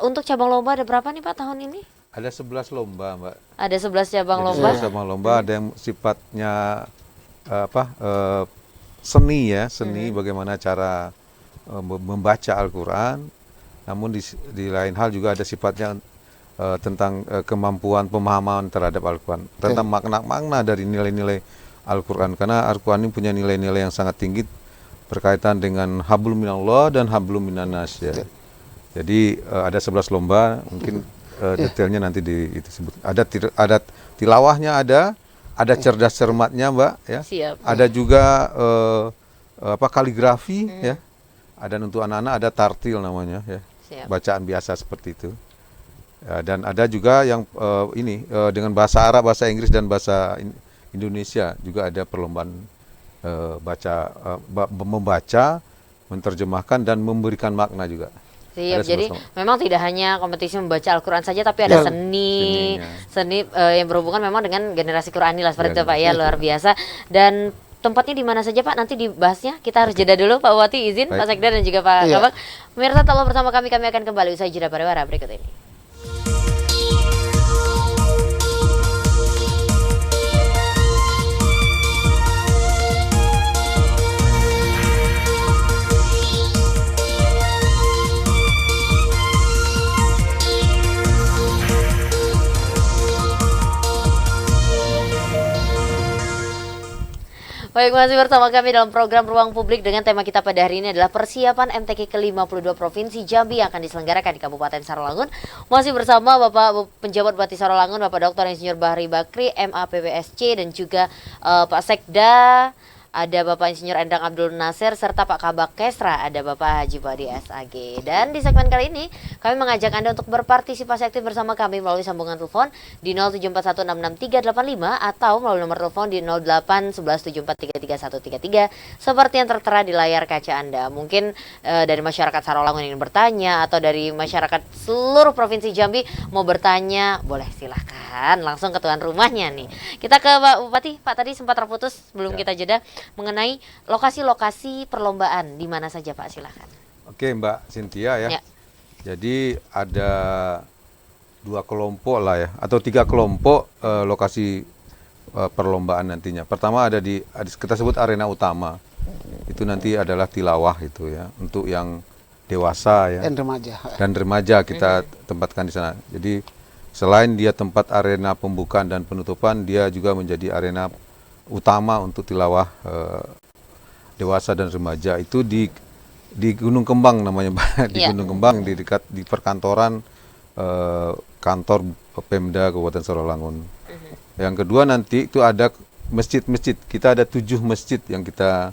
Untuk cabang lomba ada berapa nih Pak tahun ini? Ada 11 lomba Mbak. Ada 11 cabang lomba. 11 cabang lomba, ada yang sifatnya seni ya, seni bagaimana cara membaca Al-Quran. Namun di lain hal juga ada sifatnya tentang kemampuan pemahaman terhadap Al-Quran, tentang makna-makna dari nilai-nilai Al-Quran, karena Al-Quran ini punya nilai-nilai yang sangat tinggi berkaitan dengan hablum minallah dan hablum minannas ya. Jadi ada 11 lomba, mungkin detailnya nanti disebut. Ada tilawahnya, ada cerdas cermatnya Mbak ya. Siap. Ada juga kaligrafi ya. Ada untuk anak-anak ada tartil namanya ya. Siap. Bacaan biasa seperti itu. Dan ada juga yang dengan bahasa Arab, bahasa Inggris dan bahasa Indonesia juga ada perlombaan membaca, menerjemahkan dan memberikan makna juga. Siap, jadi memang tidak hanya kompetisi membaca Al-Quran saja, tapi ada seni yang berhubungan memang dengan generasi Qurani lah seperti itu Pak ya, luar biasa. Dan tempatnya di mana saja Pak? Nanti dibahasnya. Kita harus jeda dulu Pak Bupati, izin Pak Sekda dan juga Pak Kabak. Pemirsa, tetaplah bersama kami akan kembali usai jeda pariwara berikut ini. Baik, masih bersama kami dalam program Ruang Publik dengan tema kita pada hari ini adalah persiapan MTQ ke-52 Provinsi Jambi yang akan diselenggarakan di Kabupaten Sarolangun. Masih bersama Bapak Penjabat Bupati Sarolangun, Bapak Dr. Insinyur Bahri Bakri, MAPPSC, dan juga Pak Sekda, ada Bapak Insinyur Endang Abdul Nasir, serta Pak Kabak Kesra, ada Bapak Haji Badi SAG. Dan di segmen kali ini, kami mengajak Anda untuk berpartisipasi aktif bersama kami melalui sambungan telepon di 074166385 atau melalui nomor telepon di 0811743333 seperti yang tertera di layar kaca Anda. Mungkin dari masyarakat Sarolangun ingin bertanya atau dari masyarakat seluruh Provinsi Jambi mau bertanya, boleh silahkan langsung ke tuan rumahnya nih. Kita ke Pak Bupati. Pak, tadi sempat terputus sebelum kita jeda mengenai lokasi-lokasi perlombaan di mana saja Pak, silakan. Oke Mbak Cynthia ya. Jadi ada 2 kelompok lah ya, atau 3 kelompok lokasi perlombaan nantinya. Pertama ada kita sebut arena utama. Itu nanti adalah tilawah itu ya, untuk yang dewasa ya. Dan remaja kita tempatkan di sana. Jadi selain dia tempat arena pembukaan dan penutupan, dia juga menjadi arena utama untuk tilawah dewasa dan remaja. Itu di Gunung Kembang namanya, di Gunung Kembang, di dekat di perkantoran kantor Pemda Kabupaten Sarolangun. Yang kedua nanti itu ada masjid-masjid. Kita ada 7 masjid yang kita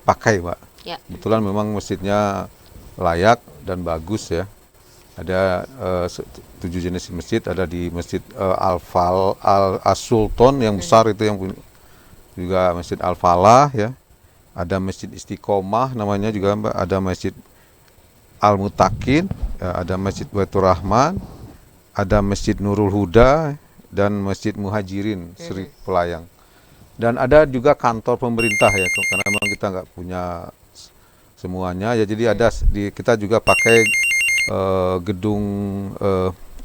pakai Pak. Kebetulan memang masjidnya layak dan bagus ya. Ada 7 jenis masjid, ada di Masjid Al-Sultan yang besar itu, yang juga Masjid Al-Falah ya. Ada Masjid Istiqomah namanya juga Mbak, ada Masjid Al-Mutakin, ya, ada Masjid Baitur Rahman, ada Masjid Nurul Huda dan Masjid Muhajirin Sri Pelayang. Dan ada juga kantor pemerintah ya, karena memang kita nggak punya semuanya ya, jadi kita juga pakai gedung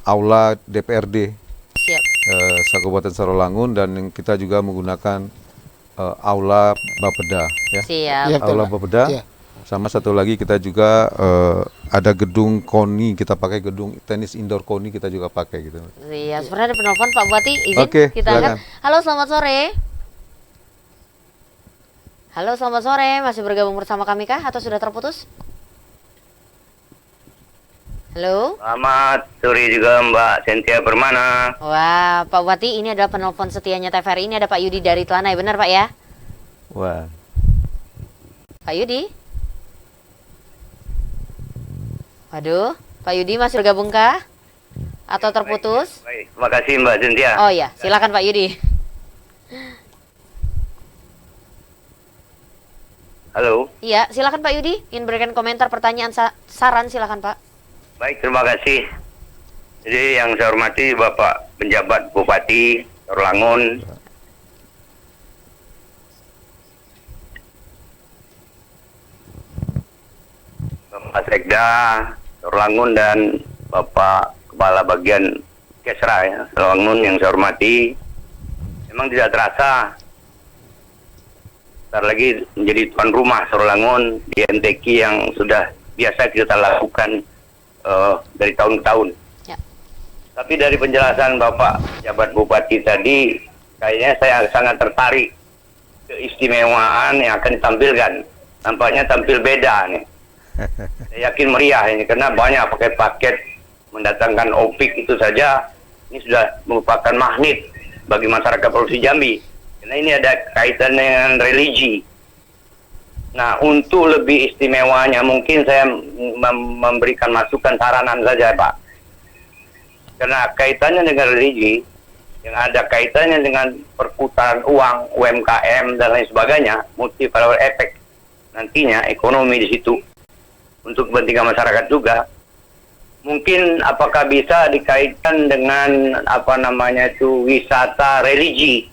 aula DPRD Kabupaten Sarolangun, dan kita juga menggunakan aula Bapeda ya. Aula Bapeda. Sama satu lagi kita juga ada gedung KONI, kita pakai gedung tenis indoor KONI, kita juga pakai gitu. Iya, sebenarnya ada penelpon Pak Bupati, izin kita angkat. Halo, selamat sore. Halo, selamat sore. Masih bergabung bersama kami kah atau sudah terputus? Halo. Selamat sore juga Mbak Cynthia Permana. Wah, Pak Bupati, ini adalah penelpon setianya TVRI. Ini ada Pak Yudi dari Telanai, benar Pak ya? Wah. Pak Yudi? Waduh, Pak Yudi masih bergabung kah? Atau terputus? Baik. Terima kasih Mbak Cynthia. Oh iya, silakan Pak Yudi. Halo. Iya, silakan Pak Yudi. Ingin berikan komentar, pertanyaan, saran, silakan Pak. Baik, terima kasih. Jadi yang saya hormati Bapak Penjabat Bupati Sarolangun, Bapak Sekda Sarolangun, dan Bapak Kepala Bagian Kesra ya, Sarolangun yang saya hormati. Memang tidak terasa sebentar lagi menjadi tuan rumah Sarolangun di MTQ yang sudah biasa kita lakukan dari tahun ke tahun. Ya. Tapi dari penjelasan Bapak Jabat Bupati tadi, kayaknya saya sangat tertarik keistimewaan yang akan ditampilkan. Nampaknya tampil beda nih. Saya yakin meriah ini, karena banyak pakai paket mendatangkan opik itu saja. Ini sudah merupakan magnet bagi masyarakat Provinsi Jambi. Karena ini ada kaitan dengan religi. Nah, untuk lebih istimewanya mungkin saya memberikan masukan saranan saja Pak. Karena kaitannya dengan religi, yang ada kaitannya dengan perputaran uang, UMKM dan lain sebagainya, multiplier effect nantinya ekonomi di situ untuk kepentingan masyarakat juga. Mungkin apakah bisa dikaitkan dengan wisata religi?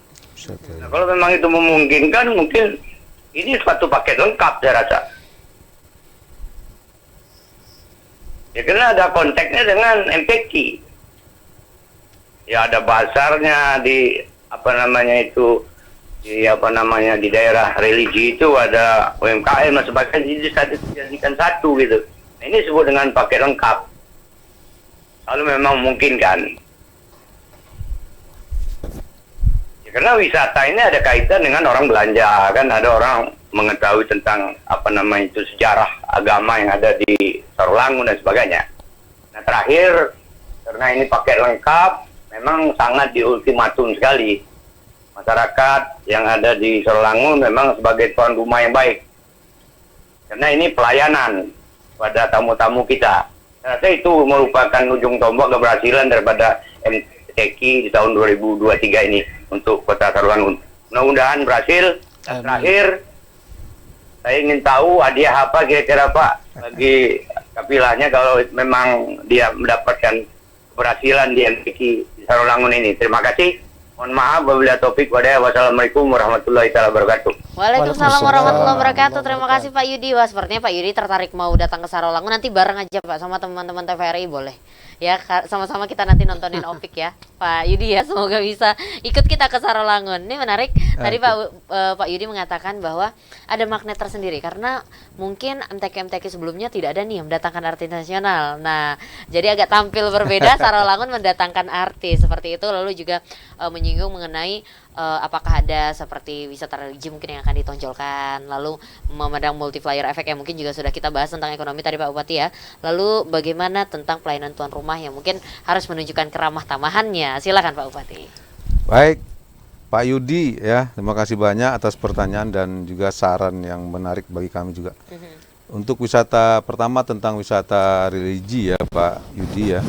Nah, kalau memang itu memungkinkan, mungkin ini suatu paket lengkap saya rasa. Ya karena ada konteksnya dengan MTQ. Ya ada bazarnya di di daerah religi itu, ada UMKM dan sebagainya, dijadikan satu gitu. Nah, ini disebut dengan paket lengkap. Kalau memang mungkin kan. Ya, karena wisata ini ada kaitan dengan orang belanja, kan ada orang mengetahui tentang sejarah agama yang ada di Sarolangun dan sebagainya. Nah terakhir, karena ini paket lengkap, memang sangat diultimatum sekali. Masyarakat yang ada di Sarolangun memang sebagai tuan rumah yang baik. Karena ini pelayanan pada tamu-tamu kita. Saya rasa itu merupakan ujung tombak keberhasilan daripada MTQ di tahun 2023 ini untuk Kota Sarolangun. Mudah-mudahan berhasil. Dan terakhir, saya ingin tahu hadiah apa kira-kira Pak bagi kapilahnya kalau memang dia mendapatkan keberhasilan di MTQ di Sarolangun ini. Terima kasih. Mohon maaf wabillahi taufik walhidayah. Wassalamualaikum warahmatullahi wabarakatuh. Waalaikumsalam warahmatullahi wabarakatuh. Terima kasih Pak Yudi. Wah, sepertinya Pak Yudi tertarik mau datang ke Sarolangun. Nanti bareng aja Pak sama teman-teman TVRI boleh. Ya, sama-sama kita nanti nontonin Opik ya. Pak Yudi ya, semoga bisa ikut kita ke Sarolangun. Ini menarik. Tadi Pak Yudi mengatakan bahwa ada magnet tersendiri karena mungkin MTQ sebelumnya tidak ada nih yang mendatangkan artis nasional. Nah, jadi agak tampil berbeda. Sarolangun mendatangkan artis seperti itu. Lalu juga menyinggung mengenai apakah ada seperti wisata religi mungkin yang akan ditonjolkan, lalu memandang multiplier efek yang mungkin juga sudah kita bahas tentang ekonomi tadi Pak Bupati ya. Lalu bagaimana tentang pelayanan tuan rumah yang mungkin harus menunjukkan keramah tamahannya. Silakan Pak Bupati. Baik, Pak Yudi ya, terima kasih banyak atas pertanyaan dan juga saran yang menarik bagi kami juga. Untuk wisata pertama tentang wisata religi ya Pak Yudi ya.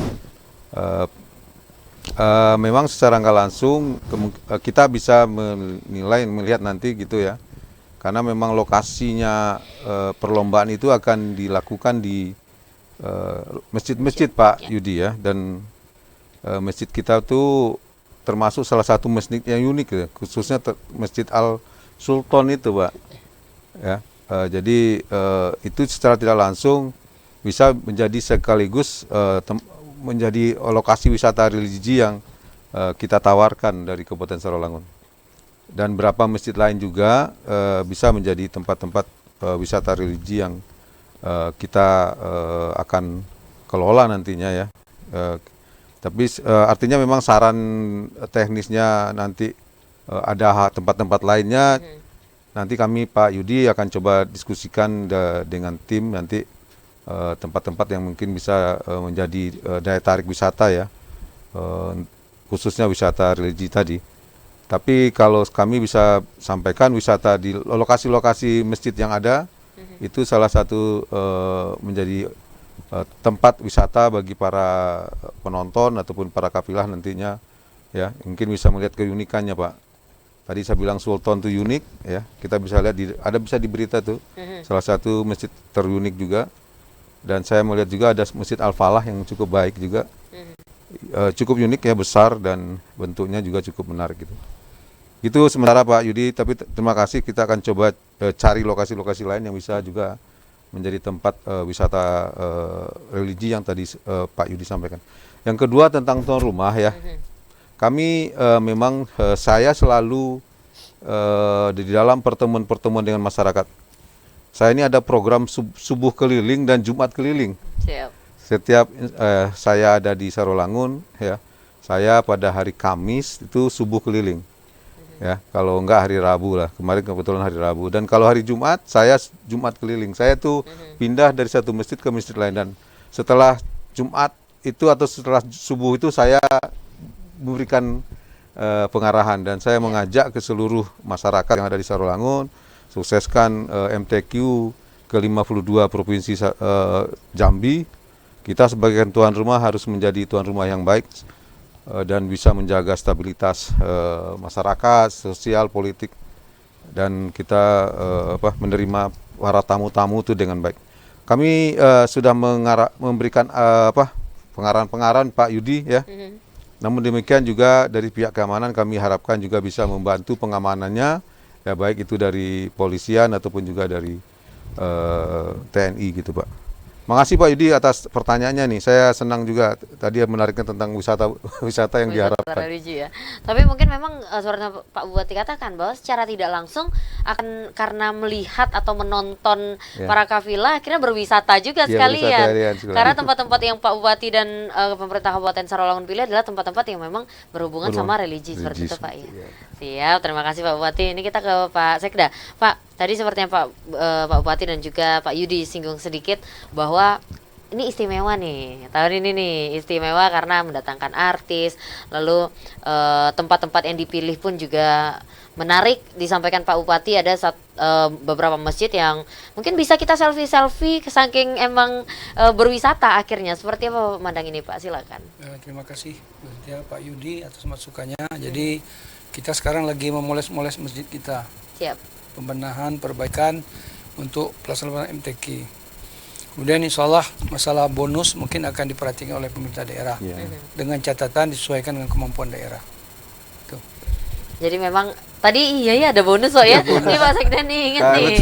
Memang secara nggak langsung kita bisa melihat nanti gitu ya, karena memang lokasinya perlombaan itu akan dilakukan di masjid-masjid Pak Yudi ya, dan masjid kita tuh termasuk salah satu masjid yang unik ya, khususnya Masjid Al Sultan itu Pak ya. Jadi itu secara tidak langsung bisa menjadi sekaligus menjadi lokasi wisata religi yang kita tawarkan dari Kabupaten Sarolangun. Dan beberapa masjid lain juga bisa menjadi tempat-tempat wisata religi yang kita akan kelola nantinya ya. Tapi artinya memang saran teknisnya nanti ada tempat-tempat lainnya. Nanti kami Pak Yudi akan coba diskusikan dengan tim nanti tempat-tempat yang mungkin bisa menjadi daya tarik wisata ya, khususnya wisata religi tadi. Tapi kalau kami bisa sampaikan wisata di lokasi-lokasi masjid yang ada, itu salah satu menjadi tempat wisata bagi para penonton ataupun para kafilah nantinya ya, mungkin bisa melihat keunikannya Pak. Tadi saya bilang Sultan itu unik ya, kita bisa lihat bisa di berita tuh salah satu masjid terunik juga. Dan saya melihat juga ada Masjid Al-Falah yang cukup baik juga, cukup unik ya, besar dan bentuknya juga cukup menarik gitu. Itu sementara Pak Yudi, tapi terima kasih, kita akan coba cari lokasi-lokasi lain yang bisa juga menjadi tempat wisata religi yang tadi Pak Yudi sampaikan. Yang kedua tentang tuan rumah ya, kami memang saya selalu di dalam pertemuan-pertemuan dengan masyarakat. Saya ini ada program subuh keliling dan Jumat keliling. Setiap saya ada di Sarolangun, ya, saya pada hari Kamis itu subuh keliling. Ya, kalau enggak hari Rabu lah. Kemarin kebetulan hari Rabu. Dan kalau hari Jumat, saya Jumat keliling. Saya tuh pindah dari satu masjid ke masjid lain. Dan setelah Jumat itu atau setelah subuh itu saya memberikan pengarahan dan saya mengajak ke seluruh masyarakat yang ada di Sarolangun, sukseskan MTQ ke-52 Provinsi Jambi. Kita sebagai tuan rumah harus menjadi tuan rumah yang baik, dan bisa menjaga stabilitas masyarakat, sosial, politik, dan kita menerima para tamu-tamu itu dengan baik. Kami sudah memberikan pengarahan-pengarahan Pak Yudi ya. Namun demikian juga dari pihak keamanan kami harapkan juga bisa membantu pengamanannya, ya baik itu dari polisian ataupun juga dari TNI gitu Pak. Makasih Pak Yudi atas pertanyaannya nih. Saya senang juga tadi menariknya tentang wisata yang diharapkan. Religi ya. Tapi mungkin memang seperti Pak Bupati katakan bahwa secara tidak langsung akan karena melihat atau menonton para kafilah akhirnya berwisata juga sekalian. Karena tempat-tempat yang Pak Bupati dan pemerintah Kabupaten Sarawangun pilih adalah tempat-tempat yang memang berhubungan sama religi seperti itu Pak ya. Siap, terima kasih Pak Bupati. Ini kita ke Pak Sekda. Pak, tadi seperti yang Pak Bupati dan juga Pak Yudi singgung sedikit bahwa ini istimewa nih, tahun ini nih istimewa karena mendatangkan artis, lalu tempat-tempat yang dipilih pun juga menarik. Disampaikan Pak Bupati ada beberapa masjid yang mungkin bisa kita selfie-selfie saking emang berwisata akhirnya. Seperti apa memandang ini Pak? Silakan. Terima kasih ya Pak Yudi atas masukannya. Jadi kita sekarang lagi memoles-moles masjid kita. Siap. Pembenahan, perbaikan untuk pelaksanaan MTQ. Kemudian insya Allah masalah bonus mungkin akan diperhatikan oleh pemerintah daerah dengan catatan disesuaikan dengan kemampuan daerah. Tuh. Jadi memang tadi iya ada bonus ya. Ini Pak Sekda nih ingat nih.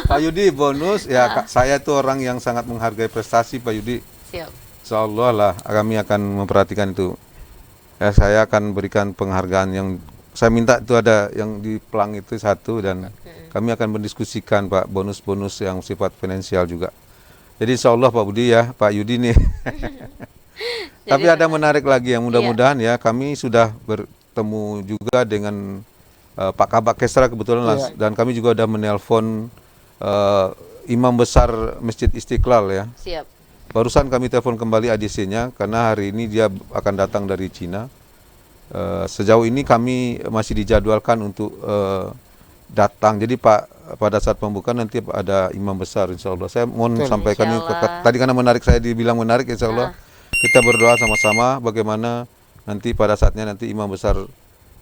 Pak Yudi bonus ya. Saya tuh orang yang sangat menghargai prestasi Pak Yudi. Siap. Insya Allah lah kami akan memperhatikan itu. Ya, saya akan berikan penghargaan yang saya minta itu ada yang di pelang itu satu, dan kami akan mendiskusikan Pak bonus-bonus yang sifat finansial juga. Jadi insya Allah Pak Budi ya, Pak Yudi nih. Tapi ada menarik lagi yang mudah-mudahan ya, kami sudah bertemu juga dengan Pak Kabak Kesra kebetulan dan kami juga sudah menelpon Imam Besar Masjid Istiqlal ya. Siap. Barusan kami telepon kembali ADC-nya karena hari ini dia akan datang dari Cina. Sejauh ini kami masih dijadwalkan untuk datang. Jadi pada saat pembukaan nanti ada imam besar insya Allah. Saya mohon sampaikan ini tadi karena menarik, saya dibilang menarik, insya Allah kita berdoa sama-sama bagaimana nanti pada saatnya nanti imam besar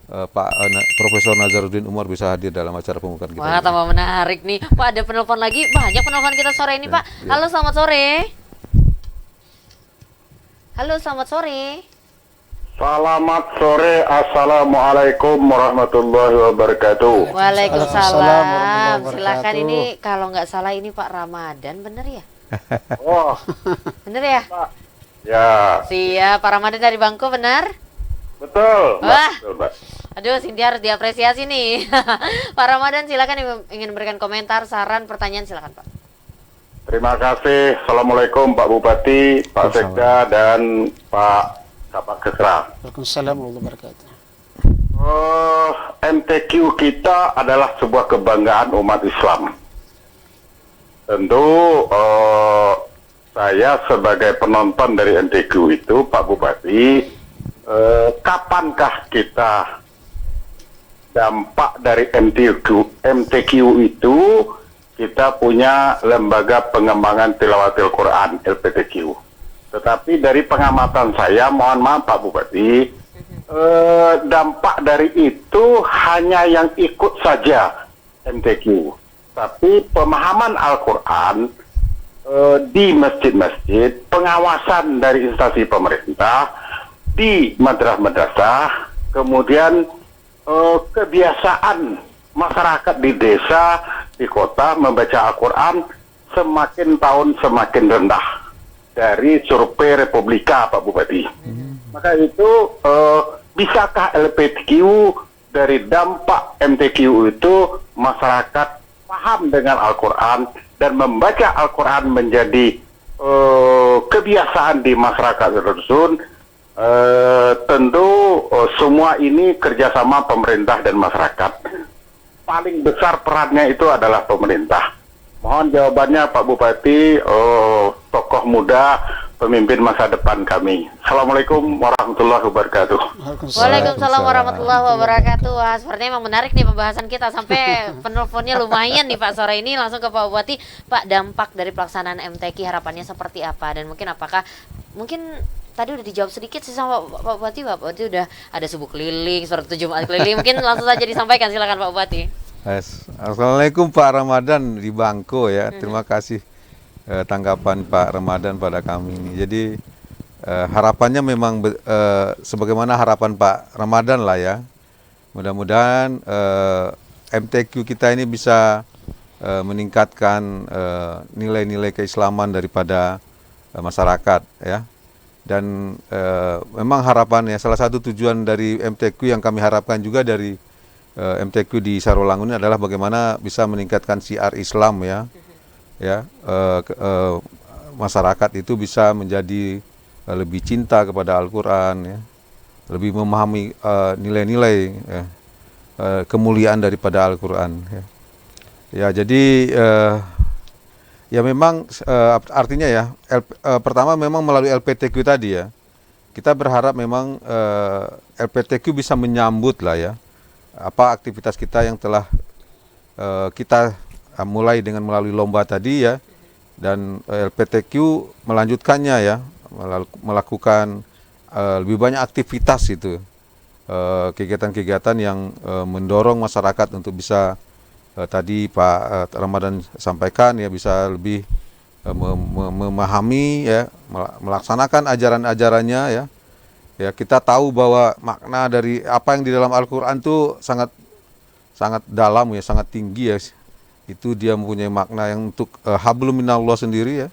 Pak Profesor Nazaruddin Umar bisa hadir dalam acara pembukaan kita. Wah, tambah menarik nih. Pak, ada penelpon lagi. Banyak penelpon kita sore ini Pak. Halo, selamat sore. Halo, selamat sore. Selamat sore, Assalamualaikum warahmatullahi wabarakatuh. Waalaikumsalam. Silakan, ini kalau nggak salah ini Pak Ramadan, bener ya? Oh, bener ya? ya. Siap, Pak Ramadan dari Bangko, benar? Betul. Wah, betul, Mbak. aduh, Cynthia harus diapresiasi nih. Pak Ramadan, silakan ingin memberikan komentar, saran, pertanyaan, silakan Pak. Terima kasih. Assalamualaikum Pak Bupati, Pak Sekda, dan Pak Kabak Kesra. Waalaikumsalam warahmatullahi wabarakatuh. MTQ kita adalah sebuah kebanggaan umat Islam. Tentu saya sebagai penonton dari MTQ itu, Pak Bupati, kapankah kita dampak dari MTQ itu kita punya lembaga pengembangan tilawatil Quran LPTQ. Tetapi dari pengamatan saya, mohon maaf Pak Bupati, dampak dari itu hanya yang ikut saja MTQ. Tapi pemahaman Al-Quran di masjid-masjid, pengawasan dari instansi pemerintah, di madrasah-madrasah, kemudian kebiasaan masyarakat di desa, di kota membaca Al-Quran semakin tahun semakin rendah dari survei Republika Pak Bupati. Maka itu bisakah LPTQ dari dampak MTQ itu masyarakat paham dengan Al-Quran dan membaca Al-Quran menjadi kebiasaan di masyarakat tersusun. Tentu semua ini kerjasama pemerintah dan masyarakat. Paling besar perannya itu adalah pemerintah. Mohon jawabannya Pak Bupati, tokoh muda, pemimpin masa depan kami. Assalamualaikum warahmatullahi wabarakatuh. Waalaikumsalam warahmatullahi wabarakatuh. Wah, sepertinya memang menarik nih pembahasan kita. Sampai penelponnya lumayan nih Pak sore ini. Langsung ke Pak Bupati. Pak, dampak dari pelaksanaan MTQ harapannya seperti apa? Dan mungkin apakah tadi udah dijawab sedikit sih sama Pak Bupati. Pak Bupati udah ada subuh keliling, sholat Jumat keliling. Mungkin langsung saja disampaikan, silakan Pak Bupati. Assalamualaikum Pak Ramadan di Bangko ya. Terima kasih tanggapan Pak Ramadan pada kami ini. Jadi harapannya memang sebagaimana harapan Pak Ramadan lah ya. Mudah-mudahan MTQ kita ini bisa meningkatkan nilai-nilai keislaman daripada masyarakat ya. Dan memang harapannya salah satu tujuan dari MTQ yang kami harapkan juga dari MTQ di Sarolangun ini adalah bagaimana bisa meningkatkan syiar Islam ya. Masyarakat itu bisa menjadi lebih cinta kepada Al-Quran ya. Lebih memahami nilai-nilai kemuliaan daripada Al-Quran ya. Ya, jadi ya memang artinya ya pertama memang melalui LPTQ tadi ya, kita berharap memang LPTQ bisa menyambut lah ya apa aktivitas kita yang telah kita mulai dengan melalui lomba tadi ya, dan LPTQ melanjutkannya ya, melakukan lebih banyak aktivitas itu, kegiatan-kegiatan yang mendorong masyarakat untuk bisa tadi Pak Ramadan sampaikan ya, bisa lebih memahami ya, melaksanakan ajaran-ajarannya ya. Ya, kita tahu bahwa makna dari apa yang di dalam Al-Qur'an itu sangat dalam ya, sangat tinggi ya. Itu dia mempunyai makna yang untuk hablum minallah sendiri ya.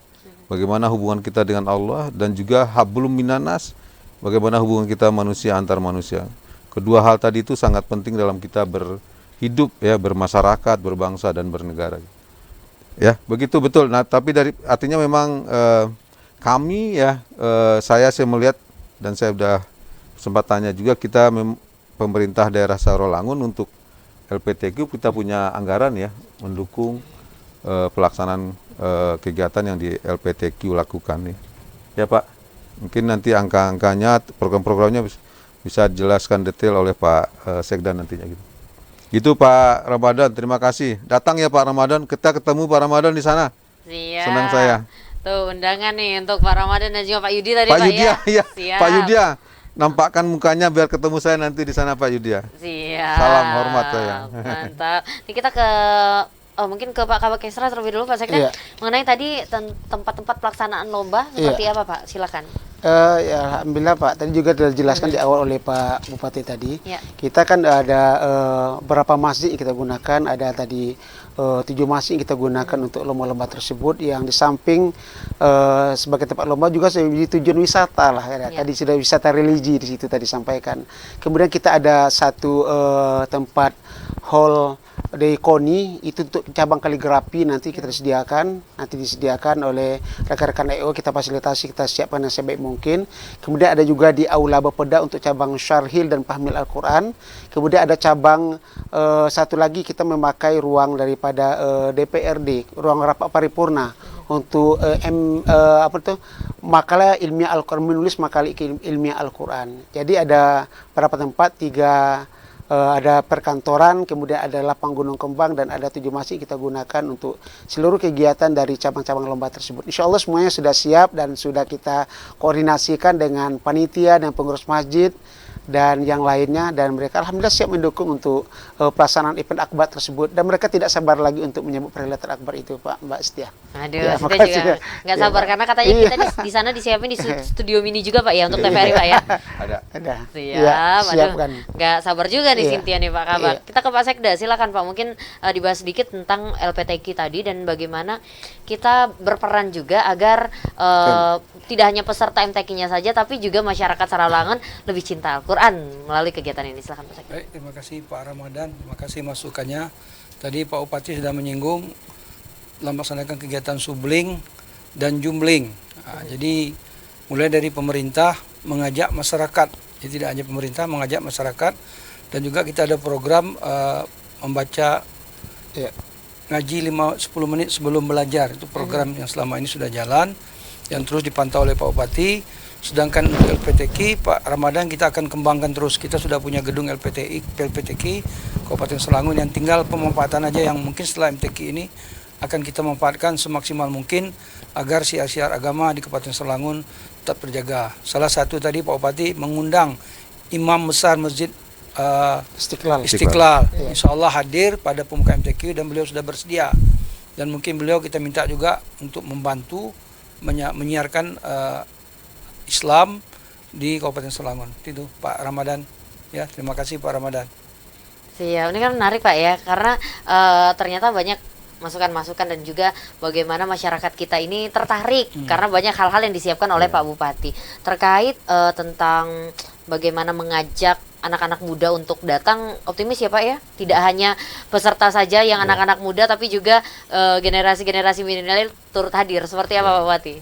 Bagaimana hubungan kita dengan Allah, dan juga hablum minanas, bagaimana hubungan kita manusia antar manusia. Kedua hal tadi itu sangat penting dalam kita hidup ya, bermasyarakat, berbangsa dan bernegara. Ya, begitu betul. Nah, tapi artinya memang kami ya, saya melihat dan saya sudah sempat tanya juga, kita pemerintah daerah Sarolangun untuk LPTQ kita punya anggaran ya mendukung pelaksanaan kegiatan yang di LPTQ lakukan nih. Ya Pak, mungkin nanti angka-angkanya, program-programnya bisa dijelaskan detail oleh Pak Sekda nantinya gitu. Gitu Pak Ramadan, terima kasih. Datang ya Pak Ramadan, kita ketemu Pak Ramadan di sana. Siap. Senang saya. Tuh undangan nih untuk Pak Ramadan dan juga Pak Yudi tadi Pak Pak Yudia, ya. iya. Pak Yudia, nampakkan mukanya biar ketemu saya nanti di sana Pak Yudia. Siap. Salam hormat saya. Mantap. Ini kita ke mungkin ke Pak Kabak Kesra terlebih dulu Pak Sekda. Iya. Mengenai tadi tempat-tempat pelaksanaan lomba seperti apa Pak? Silakan. Ya, alhamdulillah Pak, tadi juga sudah dijelaskan di awal oleh Pak Bupati tadi. Ya. Kita kan ada beberapa masjid yang kita gunakan, ada tadi 7 masjid yang kita gunakan untuk lomba-lomba tersebut, yang di samping sebagai tempat lomba juga sebagai tujuan wisata lah ya. Tadi sudah wisata religi di situ tadi sampaikan. Kemudian kita ada satu tempat hall di KONI itu untuk cabang kaligrafi, nanti kita disediakan oleh rekan-rekan EO, kita fasilitasi, kita siapkan yang sebaik mungkin. Kemudian ada juga di Aula Bapeda untuk cabang Syarhil dan Fahmil Al-Quran. Kemudian ada cabang satu lagi, kita memakai ruang daripada DPRD, ruang rapat paripurna untuk makalah ilmiah Al-Quran, menulis makalah ilmiah Al-Quran. Jadi ada beberapa tempat, 3 ada perkantoran, kemudian ada lapang gunung kembang, dan ada 7 masjid kita gunakan untuk seluruh kegiatan dari cabang-cabang lomba tersebut. Insya Allah semuanya sudah siap dan sudah kita koordinasikan dengan panitia dan pengurus masjid dan yang lainnya, dan mereka alhamdulillah siap mendukung untuk pelaksanaan event akbar tersebut, dan mereka tidak sabar lagi untuk menyambut perhelatan akbar itu Pak Mbak Setia. Aduh, ya, Setia juga nggak sabar karena katanya kita di sana disiapin di studio mini juga Pak ya untuk TVRI Pak ya. Ada. Siap, siap kan. Nggak sabar juga nih Cynthia nih Pak Kabak. Iya. Kita ke Pak Sekda, silakan Pak, mungkin dibahas sedikit tentang LPTQ tadi dan bagaimana kita berperan juga agar tidak hanya peserta MTQ-nya saja, tapi juga masyarakat Sarolangun lebih cinta Al-Quran melalui kegiatan ini. Silakan Pak Sekda. Baik, terima kasih Pak Ramadan, terima kasih masukannya. Tadi Pak Bupati sudah menyinggung melaksanakan kegiatan subling dan jumbling. Nah, jadi mulai dari pemerintah mengajak masyarakat, jadi tidak hanya pemerintah, mengajak masyarakat, dan juga kita ada program membaca ngaji 10 menit sebelum belajar. Itu program yang selama ini sudah jalan, yang terus dipantau oleh Pak Bupati. Sedangkan untuk LPTQ, Pak Ramadan kita akan kembangkan terus. Kita sudah punya gedung LPTQ Kabupaten Sarolangun, yang tinggal pemanfaatan aja, yang mungkin setelah MTQ ini akan kita manfaatkan semaksimal mungkin agar syiar-syiar agama di Kabupaten Selangun tetap terjaga. Salah satu tadi Pak Bupati mengundang Imam Besar Masjid Istiqlal. Insya Allah hadir pada pembukaan MTQ dan beliau sudah bersedia. Dan mungkin beliau kita minta juga untuk membantu menyiarkan Islam di Kabupaten Selangun. Itu Pak Ramadan. Ya, terima kasih Pak Ramadan. Siap, ini kan menarik Pak ya, karena ternyata banyak masukan-masukan dan juga bagaimana masyarakat kita ini tertarik karena banyak hal-hal yang disiapkan oleh Pak Bupati terkait tentang bagaimana mengajak anak-anak muda untuk datang. Optimis ya Pak ya, tidak hanya peserta saja yang anak-anak muda tapi juga generasi-generasi milenial turut hadir. Seperti apa Pak Bupati?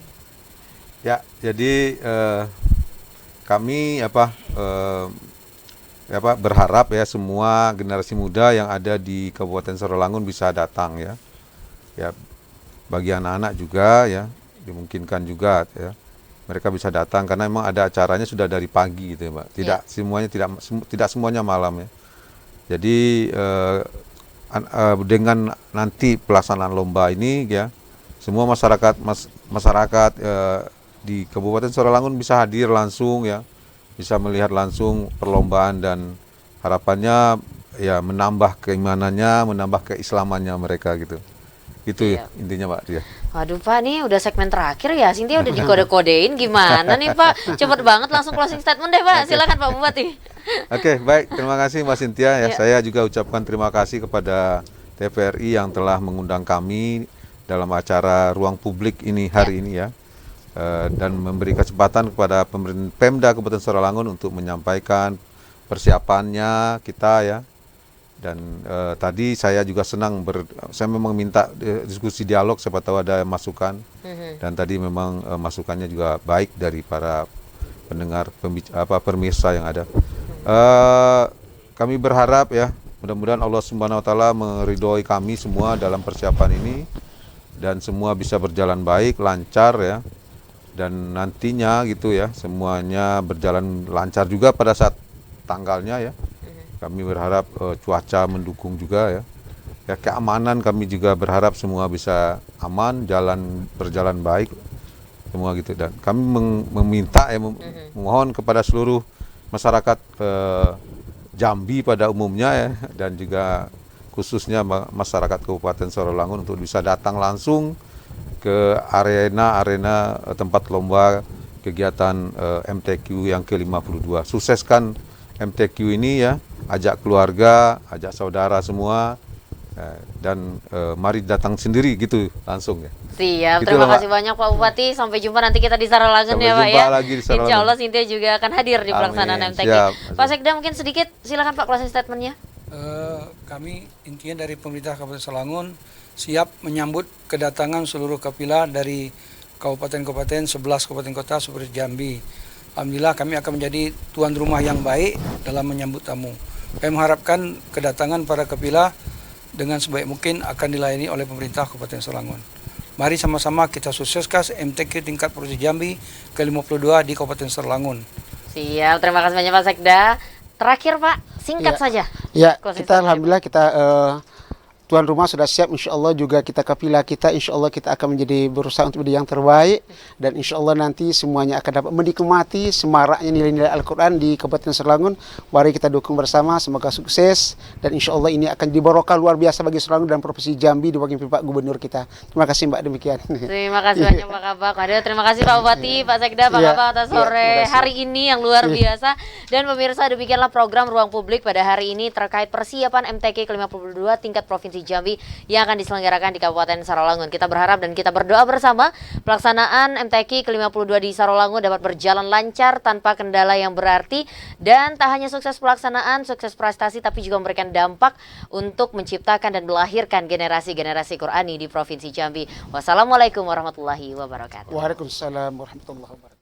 Ya, jadi kami berharap ya semua generasi muda yang ada di Kabupaten Sarawangun bisa datang ya. Ya, bagi anak-anak juga ya dimungkinkan juga ya mereka bisa datang karena memang ada acaranya sudah dari pagi gitu ya Mbak. Tidak semuanya malam ya. Jadi dengan nanti pelaksanaan lomba ini ya semua masyarakat di Kabupaten Sarawangun bisa hadir langsung ya. Bisa melihat langsung perlombaan dan harapannya ya menambah keimanannya, menambah keislamannya mereka gitu. Itu ya, intinya Pak dia. Waduh Pak, nih udah segmen terakhir ya, Cynthia udah dikode-kodein gimana nih Pak? Cepet banget langsung closing statement deh Pak, silakan Pak Bupati. Oke, baik, terima kasih Mbak Cynthia ya. Saya juga ucapkan terima kasih kepada TVRI yang telah mengundang kami dalam acara ruang publik ini hari ini ya. Dan memberi kesempatan kepada Pemda Kabupaten Sarawangun untuk menyampaikan persiapannya kita ya. Dan tadi saya juga senang saya memang minta diskusi dialog siapa tahu ada masukan dan tadi memang masukannya juga baik dari para pendengar pemirsa yang ada. Kami berharap ya mudah-mudahan Allah Subhanahu Wa Taala meridhoi kami semua dalam persiapan ini dan semua bisa berjalan baik lancar ya dan nantinya gitu ya semuanya berjalan lancar juga pada saat tanggalnya ya. Kami berharap cuaca mendukung juga ya. Ya keamanan kami juga berharap semua bisa aman, berjalan baik semua gitu dan kami meminta ya memohon kepada seluruh masyarakat Jambi pada umumnya ya dan juga khususnya masyarakat Kabupaten Sarawangun untuk bisa datang langsung ke arena tempat lomba kegiatan MTQ yang ke-52. Sukseskan MTQ ini ya. Ajak keluarga, ajak saudara semua, dan mari datang sendiri gitu langsung ya. Siap, terima kasih banyak Pak Bupati. Sampai jumpa nanti kita di Sarawangun ya Pak ya. Insya Allah Cynthia juga akan hadir di pelaksanaan MTQ. Pak Sekda mungkin sedikit, silakan Pak closing statementnya. Kami intinya dari pemerintah Kabupaten Sarawangun siap menyambut kedatangan seluruh kapilah dari kabupaten-kabupaten 11 kabupaten kota seperti Jambi. Alhamdulillah kami akan menjadi tuan rumah yang baik dalam menyambut tamu. Kami mengharapkan kedatangan para kapilah dengan sebaik mungkin akan dilayani oleh pemerintah Kabupaten Sarawangun. Mari sama-sama kita sukseskan MTQ tingkat Provinsi Jambi ke-52 di Kabupaten Sarawangun. Siap, terima kasih banyak Pak Sekda. Terakhir Pak, singkat saja. Ya, kita alhamdulillah kita tuan rumah sudah siap, insya Allah juga kita kapilah kita, insya Allah kita akan menjadi berusaha untuk menjadi yang terbaik dan insya Allah nanti semuanya akan dapat menikmati semaraknya nilai-nilai Al-Quran di Kabupaten Sarawangun. Mari kita dukung bersama, semoga sukses dan insya Allah ini akan dibarokah luar biasa bagi Sarawangun dan Provinsi Jambi di bagi Pak Gubernur kita. Terima kasih Mbak, demikian. Terima kasih banyak Pak Kabak. Terima kasih Pak Bupati, Pak Sekda, Pak Kabak atas sore hari ini yang luar biasa. Dan pemirsa, demikianlah program Ruang Publik pada hari ini terkait persiapan MTQ ke-52 tingkat Provinsi Jambi yang akan diselenggarakan di Kabupaten Sarawangun. Kita berharap dan kita berdoa bersama pelaksanaan MTQ ke-52 di Sarawangun dapat berjalan lancar tanpa kendala yang berarti dan tak hanya sukses pelaksanaan, sukses prestasi tapi juga memberikan dampak untuk menciptakan dan melahirkan generasi-generasi Qurani di Provinsi Jambi. Wassalamualaikum warahmatullahi wabarakatuh. Waalaikumsalam warahmatullahi wabarakatuh.